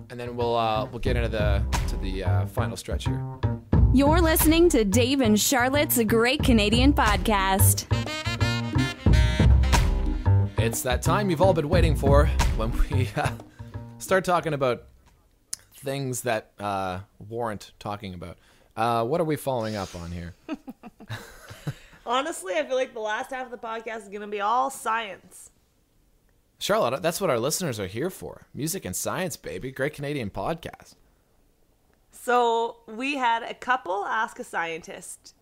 and then we'll get into the final stretch here. You're listening to Dave and Charlotte's Great Canadian Podcast. It's that time you've all been waiting for when we start talking about things that warrant talking about. What are we following up on here? Honestly, I feel like the last half of the podcast is going to be all science. Charlotte, that's what our listeners are here for. Music and science, baby. Great Canadian Podcast. So we had a couple Ask a Scientist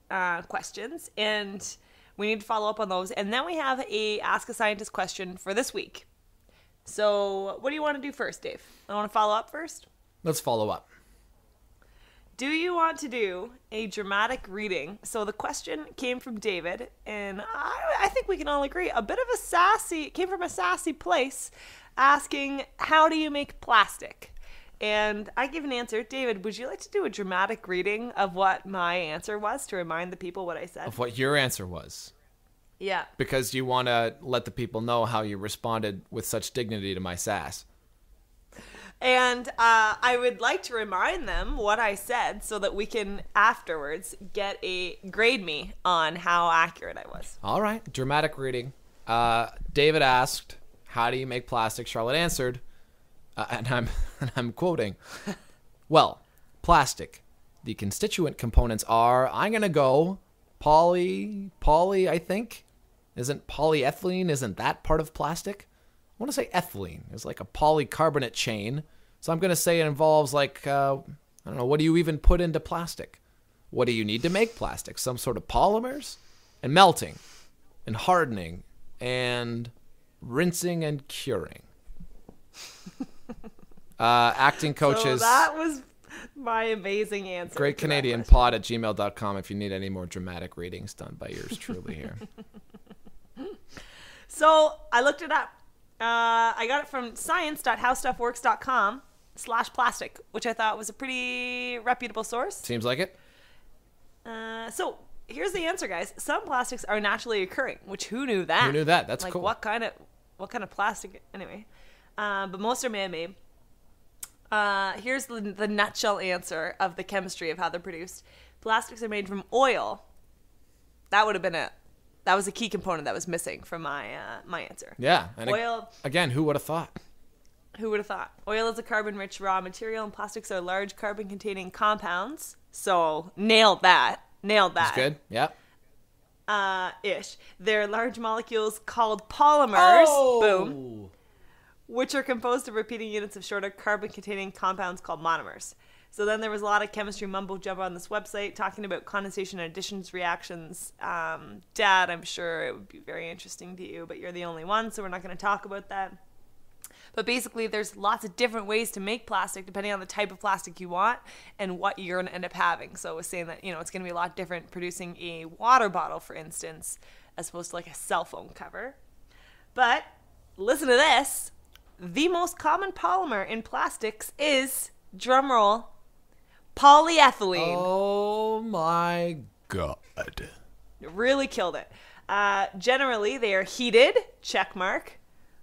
questions, and we need to follow up on those. And then we have a Ask a Scientist question for this week. So what do you want to do first, Dave? I want to follow up first? Let's follow up. Do you want to do a dramatic reading? So the question came from David, and I think we can all agree, it came from a sassy place, asking, how do you make plastic? And I gave an answer. David, would you like to do a dramatic reading of what my answer was to remind the people what I said? Of what your answer was? Yeah. Because you want to let the people know how you responded with such dignity to my sass. And I would like to remind them what I said so that we can afterwards grade me on how accurate I was. All right. Dramatic reading. David asked, how do you make plastic? Charlotte answered, and I'm quoting, well, plastic. The constituent components are, I'm going to go poly, I think. Isn't polyethylene, isn't that part of plastic? I want to say ethylene. It's like a polycarbonate chain. So I'm going to say it involves like, I don't know, what do you even put into plastic? What do you need to make plastic? Some sort of polymers? And melting. And hardening. And rinsing and curing. Acting coaches. So that was my amazing answer. GreatCanadianPod@gmail.com if you need any more dramatic readings done by yours truly here. So I looked it up. I got it from science.howstuffworks.com/plastic, which I thought was a pretty reputable source. Seems like it. So here's the answer, guys. Some plastics are naturally occurring, which who knew that? Who knew that? That's like, cool. What kind of plastic? Anyway, but most are man-made. Here's the nutshell answer of the chemistry of how they're produced. Plastics are made from oil. That was a key component that was missing from my answer. Yeah. And oil. Again, who would have thought? Who would have thought? Oil is a carbon-rich raw material, and plastics are large carbon-containing compounds. So nailed that. That's good. Yep. Ish. They're large molecules called polymers. Oh! Boom. Which are composed of repeating units of shorter carbon-containing compounds called monomers. So then there was a lot of chemistry mumbo-jumbo on this website talking about condensation and additions reactions. Dad, I'm sure it would be very interesting to you, but you're the only one, so we're not going to talk about that. But basically, there's lots of different ways to make plastic depending on the type of plastic you want and what you're going to end up having. So it was saying that, it's going to be a lot different producing a water bottle, for instance, as opposed to like a cell phone cover. But listen to this. The most common polymer in plastics is, drumroll, polyethylene. Oh my God. Really killed it. Generally, they are heated, checkmark,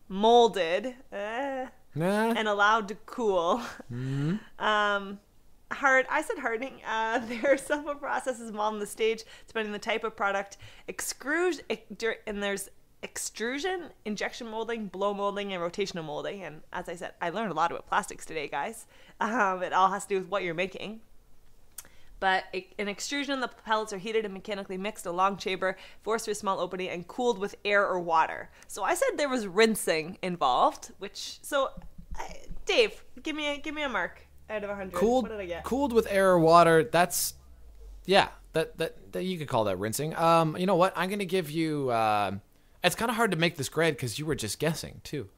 molded, and allowed to cool. Mm-hmm. I said hardening. There are several processes involved in the stage, depending on the type of product. And there's extrusion, injection molding, blow molding, and rotational molding. And as I said, I learned a lot about plastics today, guys. It all has to do with what you're making. But in extrusion, the pellets are heated and mechanically mixed, a long chamber, forced through a small opening, and cooled with air or water. So I said there was rinsing involved, Dave, give me a mark out of 100. What did I get? Cooled with air or water, that you could call that rinsing. You know what? I'm going to give you... it's kind of hard to make this grade because you were just guessing, too.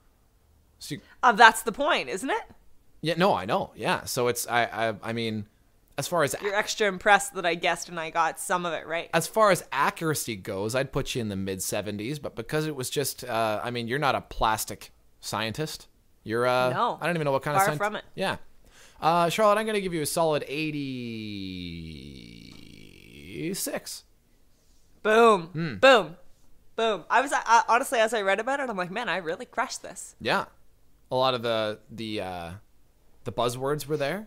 So that's the point, isn't it? Yeah, no, I know. Yeah, so it's... I mean... as far as You're extra impressed that I guessed and I got some of it right. as far as accuracy goes, I'd put you in the mid 70s, but because it was just, you're not a plastic scientist. You're no, I don't even know what kind of far science. from it. Yeah, Charlotte, I'm going to give you a solid 86. Boom, boom, boom. I honestly, as I read about it, I'm like, man, I really crushed this. Yeah, a lot of the buzzwords were there.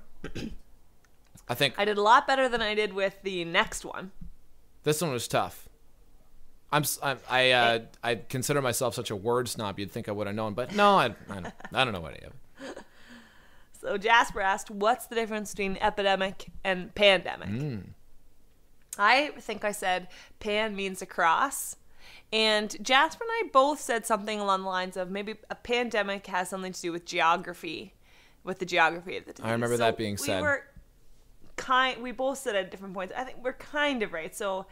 I think I did a lot better than I did with the next one. this one was tough. I consider myself such a word snob. You'd think I would have known, but no, I don't know any of it. So Jasper asked, what's the difference between epidemic and pandemic? I think I said pan means across. And Jasper and I both said something along the lines of maybe a pandemic has something to do with geography, with the geography of the disease. I remember that being said. We both said at different points. I think we're kind of right. So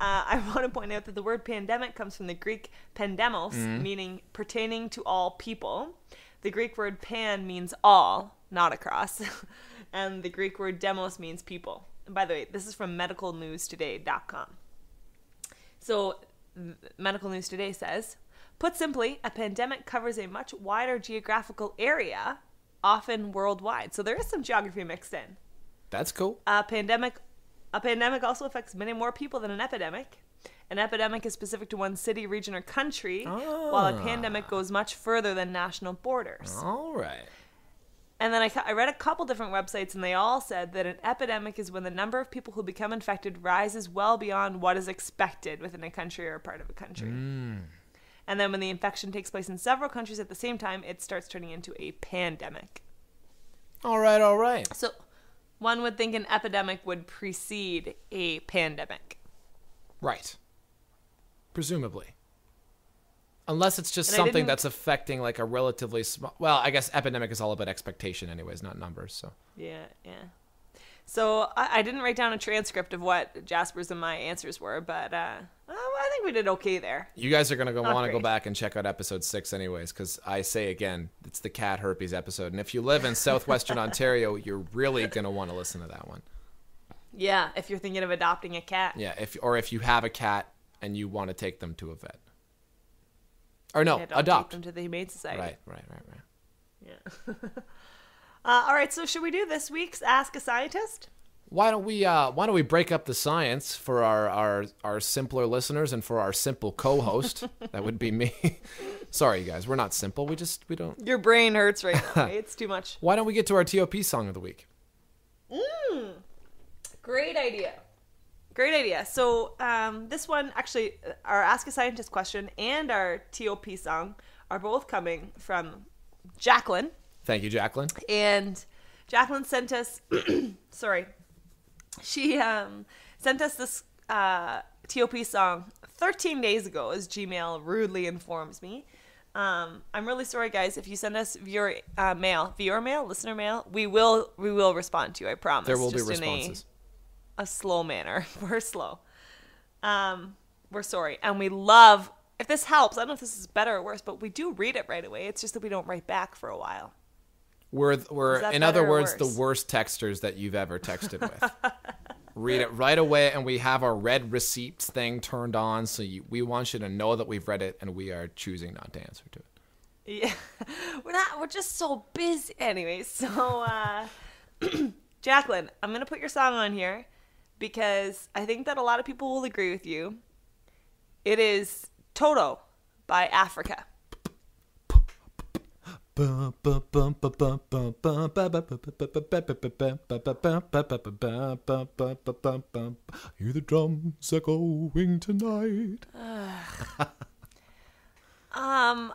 I want to point out that the word pandemic comes from the Greek pandemos, meaning pertaining to all people. The Greek word pan means all, not across. And the Greek word demos means people. And by the way, this is from medicalnewstoday.com. So Medical News Today says, put simply, a pandemic covers a much wider geographical area, often worldwide. So there is some geography mixed in. That's cool. A pandemic also affects many more people than an epidemic. An epidemic is specific to one city, region, or country, while a pandemic goes much further than national borders. All right. And then I read a couple different websites, and they all said that an epidemic is when the number of people who become infected rises well beyond what is expected within a country or a part of a country. And then when the infection takes place in several countries at the same time, it starts turning into a pandemic. All right. So one would think an epidemic would precede a pandemic. Right. Presumably. Unless it's just something that's affecting like a relatively small... Well, I guess epidemic is all about expectation anyways, not numbers. So Yeah. So I didn't write down a transcript of what Jasper's and my answers were, but I think we did okay there. You guys are going to want to go great. back and check out episode 6 anyways, because I say again, it's the cat herpes episode. And if you live in southwestern Ontario, you're really going to want to listen to that one. Yeah, if you're thinking of adopting a cat. Yeah, if you have a cat and you want to take them to a vet. Or no, Yeah, don't adopt. Take them to the Humane Society. Right. Yeah. All right, so should we do this week's Ask a Scientist? Why don't we break up the science for our simpler listeners and for our simple co-host? That would be me. Sorry, guys, we're not simple. We don't. Your brain hurts right now. It's too much. Why don't we get to our TOP song of the week? Great idea. So this one, actually, our Ask a Scientist question and our TOP song are both coming from Jacqueline. Thank you, Jacqueline. And Jacqueline sent us, she sent us this TOP song 13 days ago, as Gmail rudely informs me. I'm really sorry, guys. If you send us viewer mail, listener mail, we will respond to you. I promise. There will be Just responses. In a slow manner. We're slow. We're sorry, and we love. If this helps, I don't know if this is better or worse, but we do read it right away. It's just that we don't write back for a while. We're in other words worse? the worst texters that you've ever texted with. Read it right away, and we have our read receipts thing turned on, so we want you to know that we've read it, and we are choosing not to answer to it. Yeah, we're just so busy. Anyway, so Jacqueline, I'm gonna put your song on here because I think that a lot of people will agree with you. It is Toto by Africa. Hear the drums echoing tonight. No,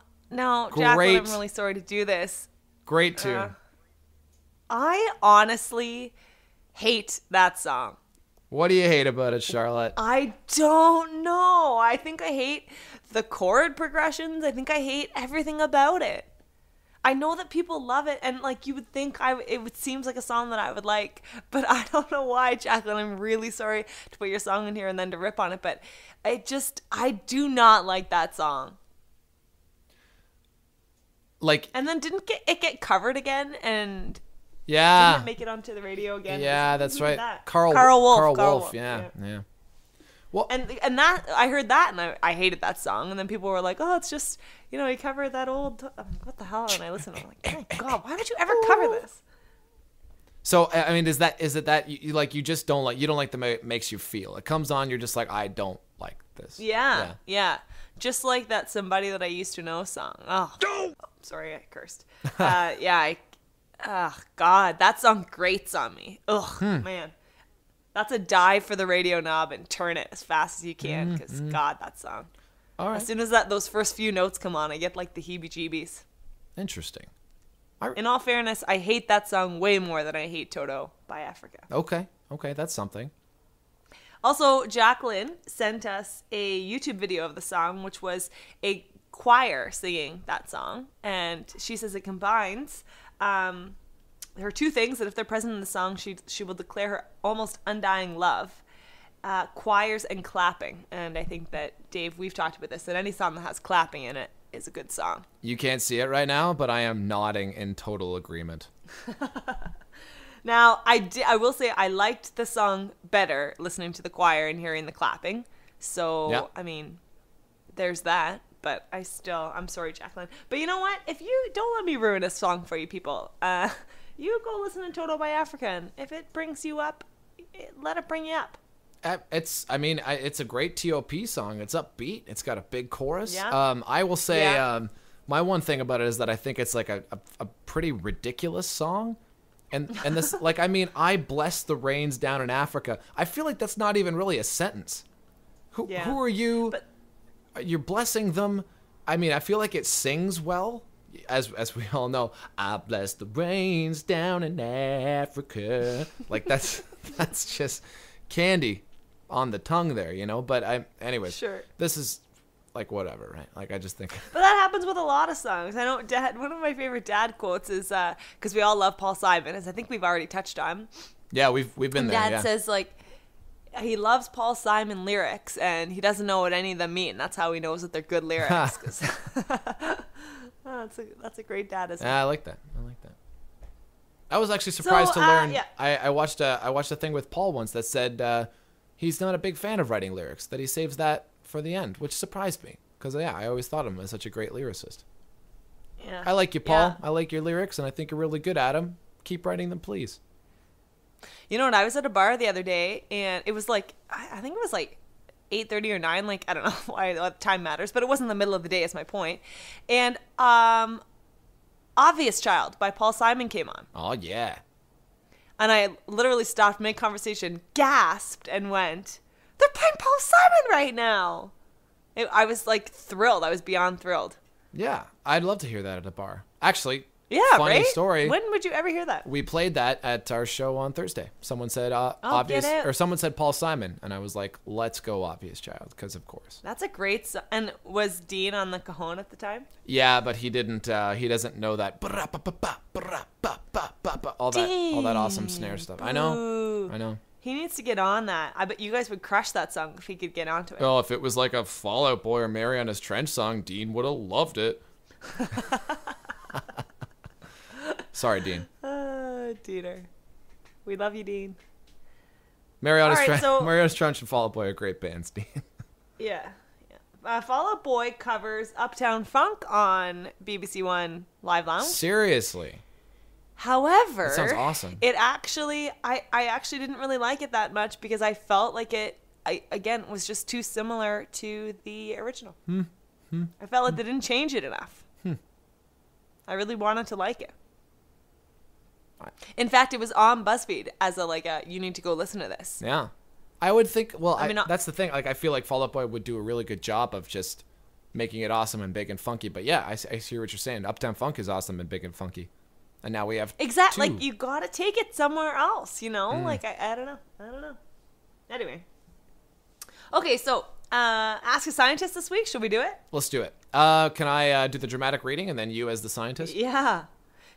Jacqueline, I'm really sorry to do this. Great tune. I honestly hate that song. What do you hate about it, Charlotte? I don't know. I think I hate the chord progressions. I think I hate everything about it. I know that people love it, and like you would think it seems like a song that I would like, but I don't know why, Jacqueline. I'm really sorry to put your song in here and then to rip on it, but I do not like that song. Like, and then didn't it get covered again? And Yeah. Didn't it make it onto the radio again? Yeah, that's Who was right. that? Carl Wolf. Yeah. Well, And that I heard that and I hated that song, and then people were like, "Oh, it's just he covered that old what the hell?" And I listened, and I'm like, "Oh God, why would you ever cover this?" so I mean, is it that you just don't like the way it makes you feel? It comes on, you're just like, I don't like this. Yeah. Just like that Somebody That I Used to Know song. Oh sorry, I cursed. God, that song grates on me. Ugh, man. That's a dive for the radio knob and turn it as fast as you can, because God, that song. All right. As soon as those first few notes come on, I get like the heebie-jeebies. Interesting. In all fairness, I hate that song way more than I hate Toto by Africa. Okay, that's something. Also, Jacqueline sent us a YouTube video of the song, which was a choir singing that song. And she says it combines her two things, that if they're present in the song, she will declare her almost undying love. Choirs and clapping. And I think that, Dave, we've talked about this, that any song that has clapping in it is a good song. You can't see it right now, but I am nodding in total agreement. Now, I will say I liked the song better listening to the choir and hearing the clapping. So, yeah. I mean, there's that. But I'm sorry, Jacqueline. But you know what? If you don't let me ruin a song for you people, you go listen to Toto by Africa. And if it brings you up, let it bring you up. It's a great TOP song. It's upbeat. It's got a big chorus. Yeah. I will say, my one thing about it is that I think it's like a pretty ridiculous song. And this, I bless the rains down in Africa. I feel like that's not even really a sentence. Who are you? You're blessing them. I mean, I feel like it sings well, as we all know. I bless the rains down in Africa. Like that's just candy on the tongue there, But anyways, sure. This is like whatever, right? Like I just think. But that happens with a lot of songs. I know one of my favorite dad quotes is because we all love Paul Simon, as I think we've already touched on. Yeah, we've been there. Dad says he loves Paul Simon lyrics and he doesn't know what any of them mean. That's how he knows that they're good lyrics. That's a great dad, isn't it? Yeah, I like that. I was actually surprised to learn. Yeah. I watched a thing with Paul once that said he's not a big fan of writing lyrics, that he saves that for the end, which surprised me because I always thought of him as such a great lyricist. Yeah. I like you, Paul. Yeah. I like your lyrics, and I think you're really good at them. Keep writing them, please. You know what? I was at a bar the other day, and it was I think it was 8:30 or 9. I don't know why time matters, but it wasn't the middle of the day. Is my point. And Obvious Child by Paul Simon came on. Oh yeah. And I literally stopped mid-conversation, gasped, and went, "They're playing Paul Simon right now!" I was thrilled. I was beyond thrilled. Yeah, I'd love to hear that at a bar. Actually, yeah, funny right? story. When would you ever hear that? We played that at our show on Thursday. Someone said Obvious, or someone said Paul Simon, and I was like, "Let's go Obvious Child," because of course. That's a great song. And was Dean on the cajon at the time? Yeah, but he didn't. He doesn't know that. All that awesome snare stuff. I know. He needs to get on that. I bet you guys would crush that song if he could get onto it. Oh, if it was like a Fall Out Boy or Mariana's Trench song, Dean would have loved it. Sorry, Dean. Diener. We love you, Dean. Mariana's Trench and Fall Out Boy are great bands, Dean. Yeah. Fall Out Boy covers Uptown Funk on BBC One Live Lounge. Seriously. However, that sounds awesome. It actually, I actually didn't really like it that much because I felt like it, was just too similar to the original. I felt like they didn't change it enough. I really wanted to like it. In fact, it was on BuzzFeed as you need to go listen to this. Yeah. I would think, that's the thing. I feel like Fall Out Boy would do a really good job of just making it awesome and big and funky. But yeah, I see what you're saying. Uptown Funk is awesome and big and funky. And now we have exactly two. You gotta take it somewhere else, I don't know. Anyway, okay, so ask a scientist this week. Should we do it? Let's do it. Can I do the dramatic reading and then you as the scientist? Yeah,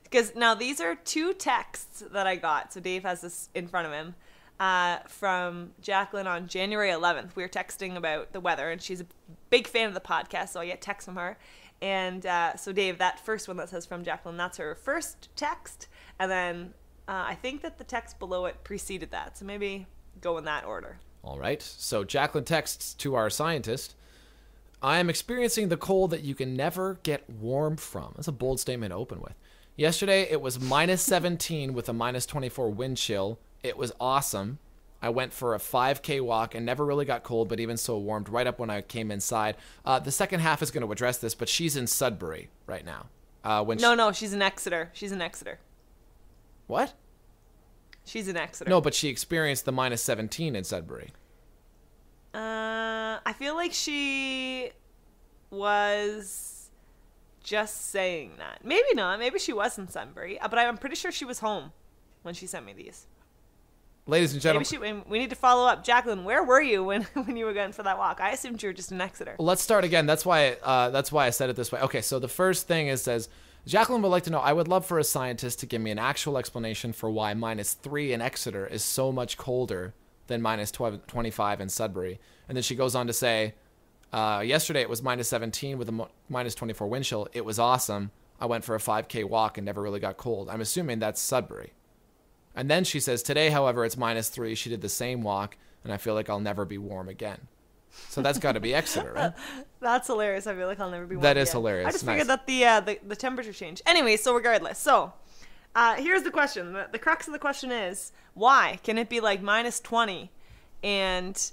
because now these are two texts that I got. So Dave has this in front of him from Jacqueline on January 11th. We were texting about the weather, and she's a big fan of the podcast, so I get texts from her. And so, Dave, that first one that says from Jacqueline, that's her first text. And then I think that the text below it preceded that, so maybe go in that order. All right. So Jacqueline texts to our scientist, I am experiencing the cold that you can never get warm from. That's a bold statement to open with. Yesterday, it was minus 17 with a minus 24 wind chill. It was awesome. I went for a 5K walk and never really got cold, but even so warmed right up when I came inside. The second half is going to address this, but she's in Sudbury right now. No, she's in Exeter. She's in Exeter. What? She's in Exeter. No, but she experienced the minus 17 in Sudbury. I feel like she was just saying that. Maybe not. Maybe she was in Sudbury. But I'm pretty sure she was home when she sent me these. Ladies and gentlemen. Maybe we need to follow up. Jacqueline, where were you when you were going for that walk? I assumed you were just in Exeter. Let's start again. That's why I said it this way. Okay, so the first thing says, Jacqueline would like to know, I would love for a scientist to give me an actual explanation for why minus 3 in Exeter is so much colder than minus 25 in Sudbury. And then she goes on to say, yesterday it was minus 17 with a minus 24 wind chill. It was awesome. I went for a 5K walk and never really got cold. I'm assuming that's Sudbury. And then she says, today, however, it's minus 3. She did the same walk, and I feel like I'll never be warm again. So that's got to be Exeter, right? That's hilarious. I feel like I'll never be warm That is again. hilarious. I just Nice. figured that the temperature changed. Anyway, so regardless. So here's the question. The crux of the question is, why can it be like minus 20 and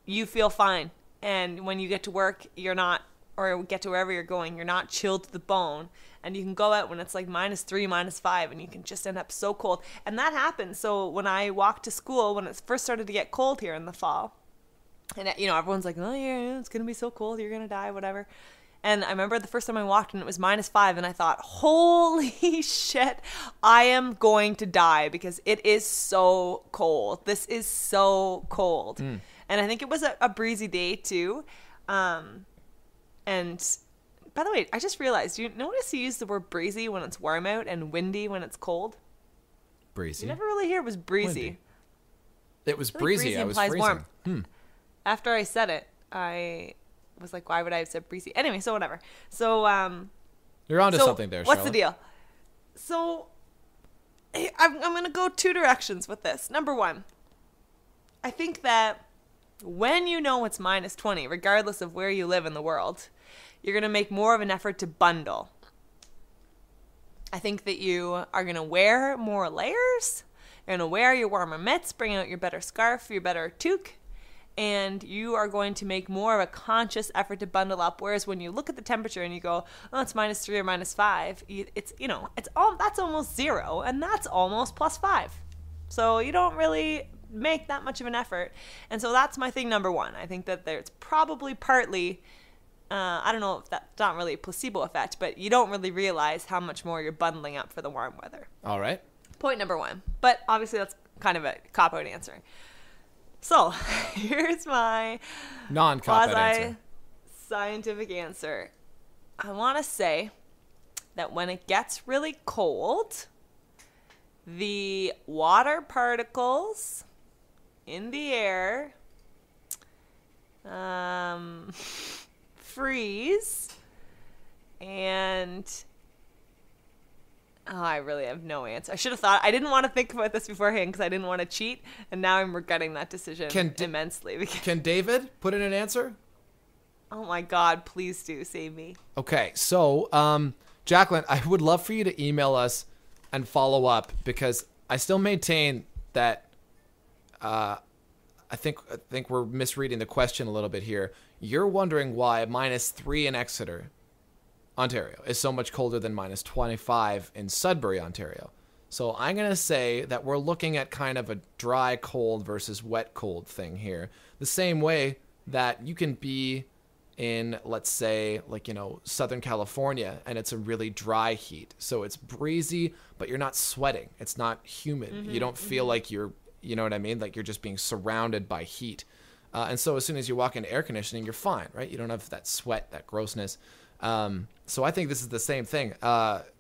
you feel fine? And when you get to work, you're not, or get to wherever you're going, you're not chilled to the bone. And you can go out when it's like minus 3, minus 5, and you can just end up so cold. And that happens. So when I walked to school, when it first started to get cold here in the fall, and everyone's like, oh yeah, it's gonna be so cold, you're gonna die, whatever. And I remember the first time I walked and it was minus 5, and I thought, holy shit, I am going to die because it is so cold. This is so cold. And I think it was a breezy day too. And by the way, I just realized, you notice you use the word breezy when it's warm out and windy when it's cold? Breezy. You never really hear it was breezy. Windy. It was I feel like breezy. I was implies freezing. warm. After I said it, I was like, why would I have said breezy? Anyway, so whatever. So You're onto something there, what's Charlotte. the deal? So I'm going to go two directions with this. Number one, I think that when you know it's minus 20, regardless of where you live in the world, you're going to make more of an effort to bundle. I think that you are going to wear more layers. You're going to wear your warmer mitts, bring out your better scarf, your better toque, and you are going to make more of a conscious effort to bundle up. Whereas when you look at the temperature and you go, oh, it's minus 3 or minus 5, that's almost 0, and that's almost plus 5. So you don't really make that much of an effort. And so that's my thing number one. I think that there's probably partly, I don't know if that's not really a placebo effect, but you don't really realize how much more you're bundling up for the warm weather. All right. Point number one. But obviously that's kind of a cop-out answer. So here's my Non-cop-out answer. scientific answer. I want to say that when it gets really cold, the water particles in the air freeze, and I really have no answer. I should have thought. I didn't want to think about this beforehand because I didn't want to cheat, and now I'm regretting that decision immensely. Can David put in an answer? Oh my God, please do save me. Okay, so Jacqueline, I would love for you to email us and follow up, because I still maintain that I think we're misreading the question a little bit here. You're wondering why minus 3 in Exeter, Ontario, is so much colder than minus 25 in Sudbury, Ontario. So I'm going to say that we're looking at kind of a dry cold versus wet cold thing here. The same way that you can be in, let's say, Southern California, and it's a really dry heat. So it's breezy, but you're not sweating. It's not humid. You don't feel like you're, you know what I mean? Like you're just being surrounded by heat. And so as soon as you walk into air conditioning, you're fine, right? You don't have that sweat, that grossness. So I think this is the same thing.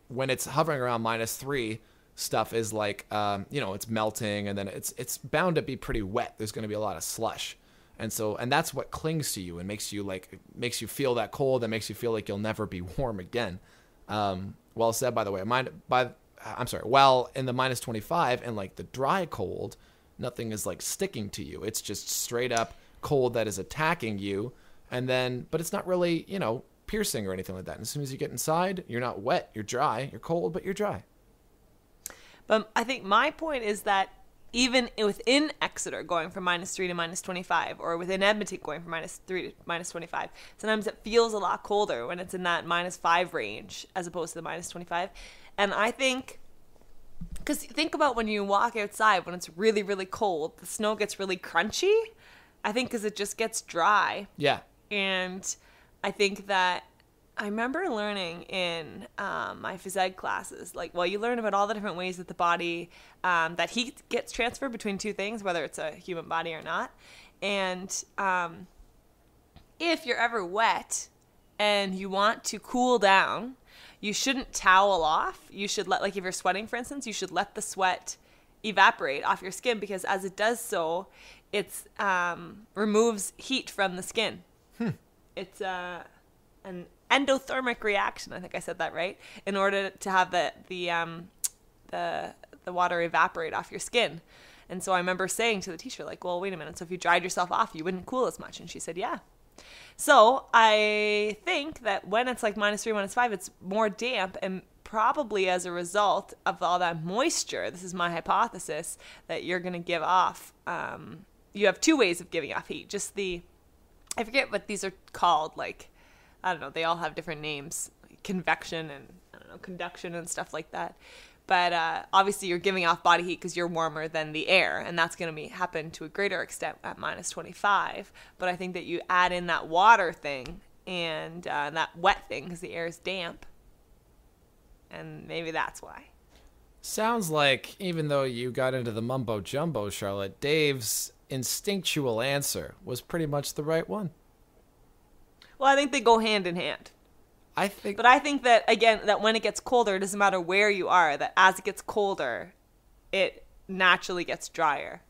When it's hovering around minus 3, stuff is like, it's melting, and then it's bound to be pretty wet. There's going to be a lot of slush. And that's what clings to you and makes you feel that cold, and makes you feel like you'll never be warm again. Well said, by the way. while in the minus 25 and like the dry cold, nothing is like sticking to you. It's just straight up cold that is attacking you. And then, but it's not really, piercing or anything like that. And as soon as you get inside, you're not wet, you're dry, you're cold, but you're dry. But I think my point is that even within Exeter going from -3 to -25, or within Edmonton going from -3 to -25, sometimes it feels a lot colder when it's in that -5 range as opposed to the -25. And I think, because think about when you walk outside when it's really, really cold, the snow gets really crunchy, I think, because it just gets dry. Yeah. And I think that I remember learning in my phys ed classes, you learn about all the different ways that the body, that heat gets transferred between two things, whether it's a human body or not. And if you're ever wet and you want to cool down, you shouldn't towel off. You should if you're sweating, for instance, you should let the sweat evaporate off your skin, because as it does so, it removes heat from the skin. It's an endothermic reaction. I think I said that right. In order to have the water evaporate off your skin. And so I remember saying to the teacher, well, wait a minute. So if you dried yourself off, you wouldn't cool as much. And she said, yeah. So I think that when it's like -3, -5, it's more damp, and probably as a result of all that moisture, this is my hypothesis, that you're going to give off. You have two ways of giving off heat. I forget what these are called, I don't know, they all have different names, convection and, conduction and stuff like that. But obviously you're giving off body heat because you're warmer than the air, and that's going to happen to a greater extent at -25. But I think that you add in that water thing and that wet thing because the air is damp, and maybe that's why. Sounds like, even though you got into the mumbo jumbo, Charlotte, Dave's instinctual answer was pretty much the right one. Well, I think they go hand in hand. But I think that, again, that when it gets colder, it doesn't matter where you are, that as it gets colder, it naturally gets drier.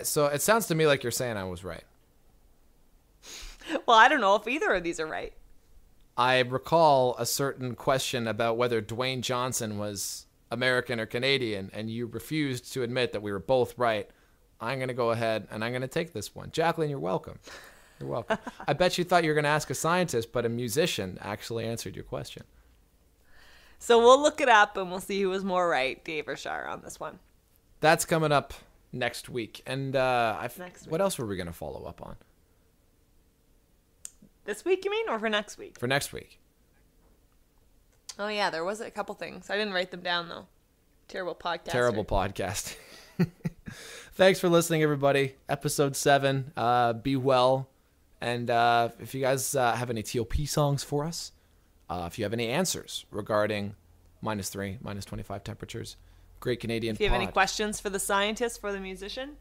So it sounds to me like you're saying I was right. Well, I don't know if either of these are right. I recall a certain question about whether Dwayne Johnson was American or Canadian, and you refused to admit that we were both right. I'm going to go ahead and I'm going to take this one. Jacqueline, you're welcome. You're welcome. I bet you thought you were going to ask a scientist, but a musician actually answered your question. So we'll look it up and we'll see who was more right, Dave or Shar, on this one. That's coming up next week. And next week. What else were we going to follow up on? This week, you mean, or for next week? For next week. Oh, yeah, there was a couple things. I didn't write them down, though. Terrible podcast. Terrible podcast. Thanks for listening, everybody. Episode 7. Be well. And if you guys have any TOP songs for us, if you have any answers regarding -3, -25 temperatures, Great Canadian Pod. If you have any questions for the scientist, for the musician,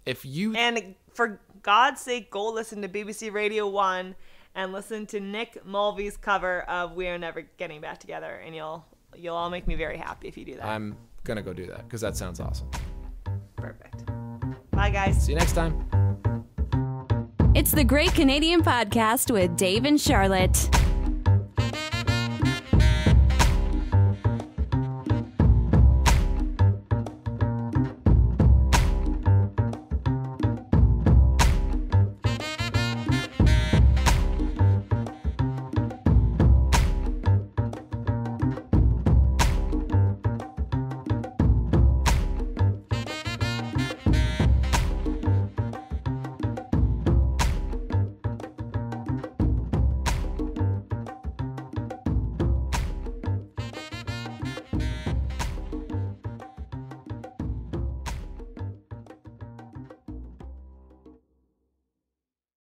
if you... And for God's sake, go listen to BBC Radio 1 and listen to Nick Mulvey's cover of We Are Never Getting Back Together, and you'll all make me very happy if you do that. I'm going to go do that because that sounds awesome. Perfect. Bye, guys. See you next time. It's the Great Canadian Podcast with Dave and Charlotte.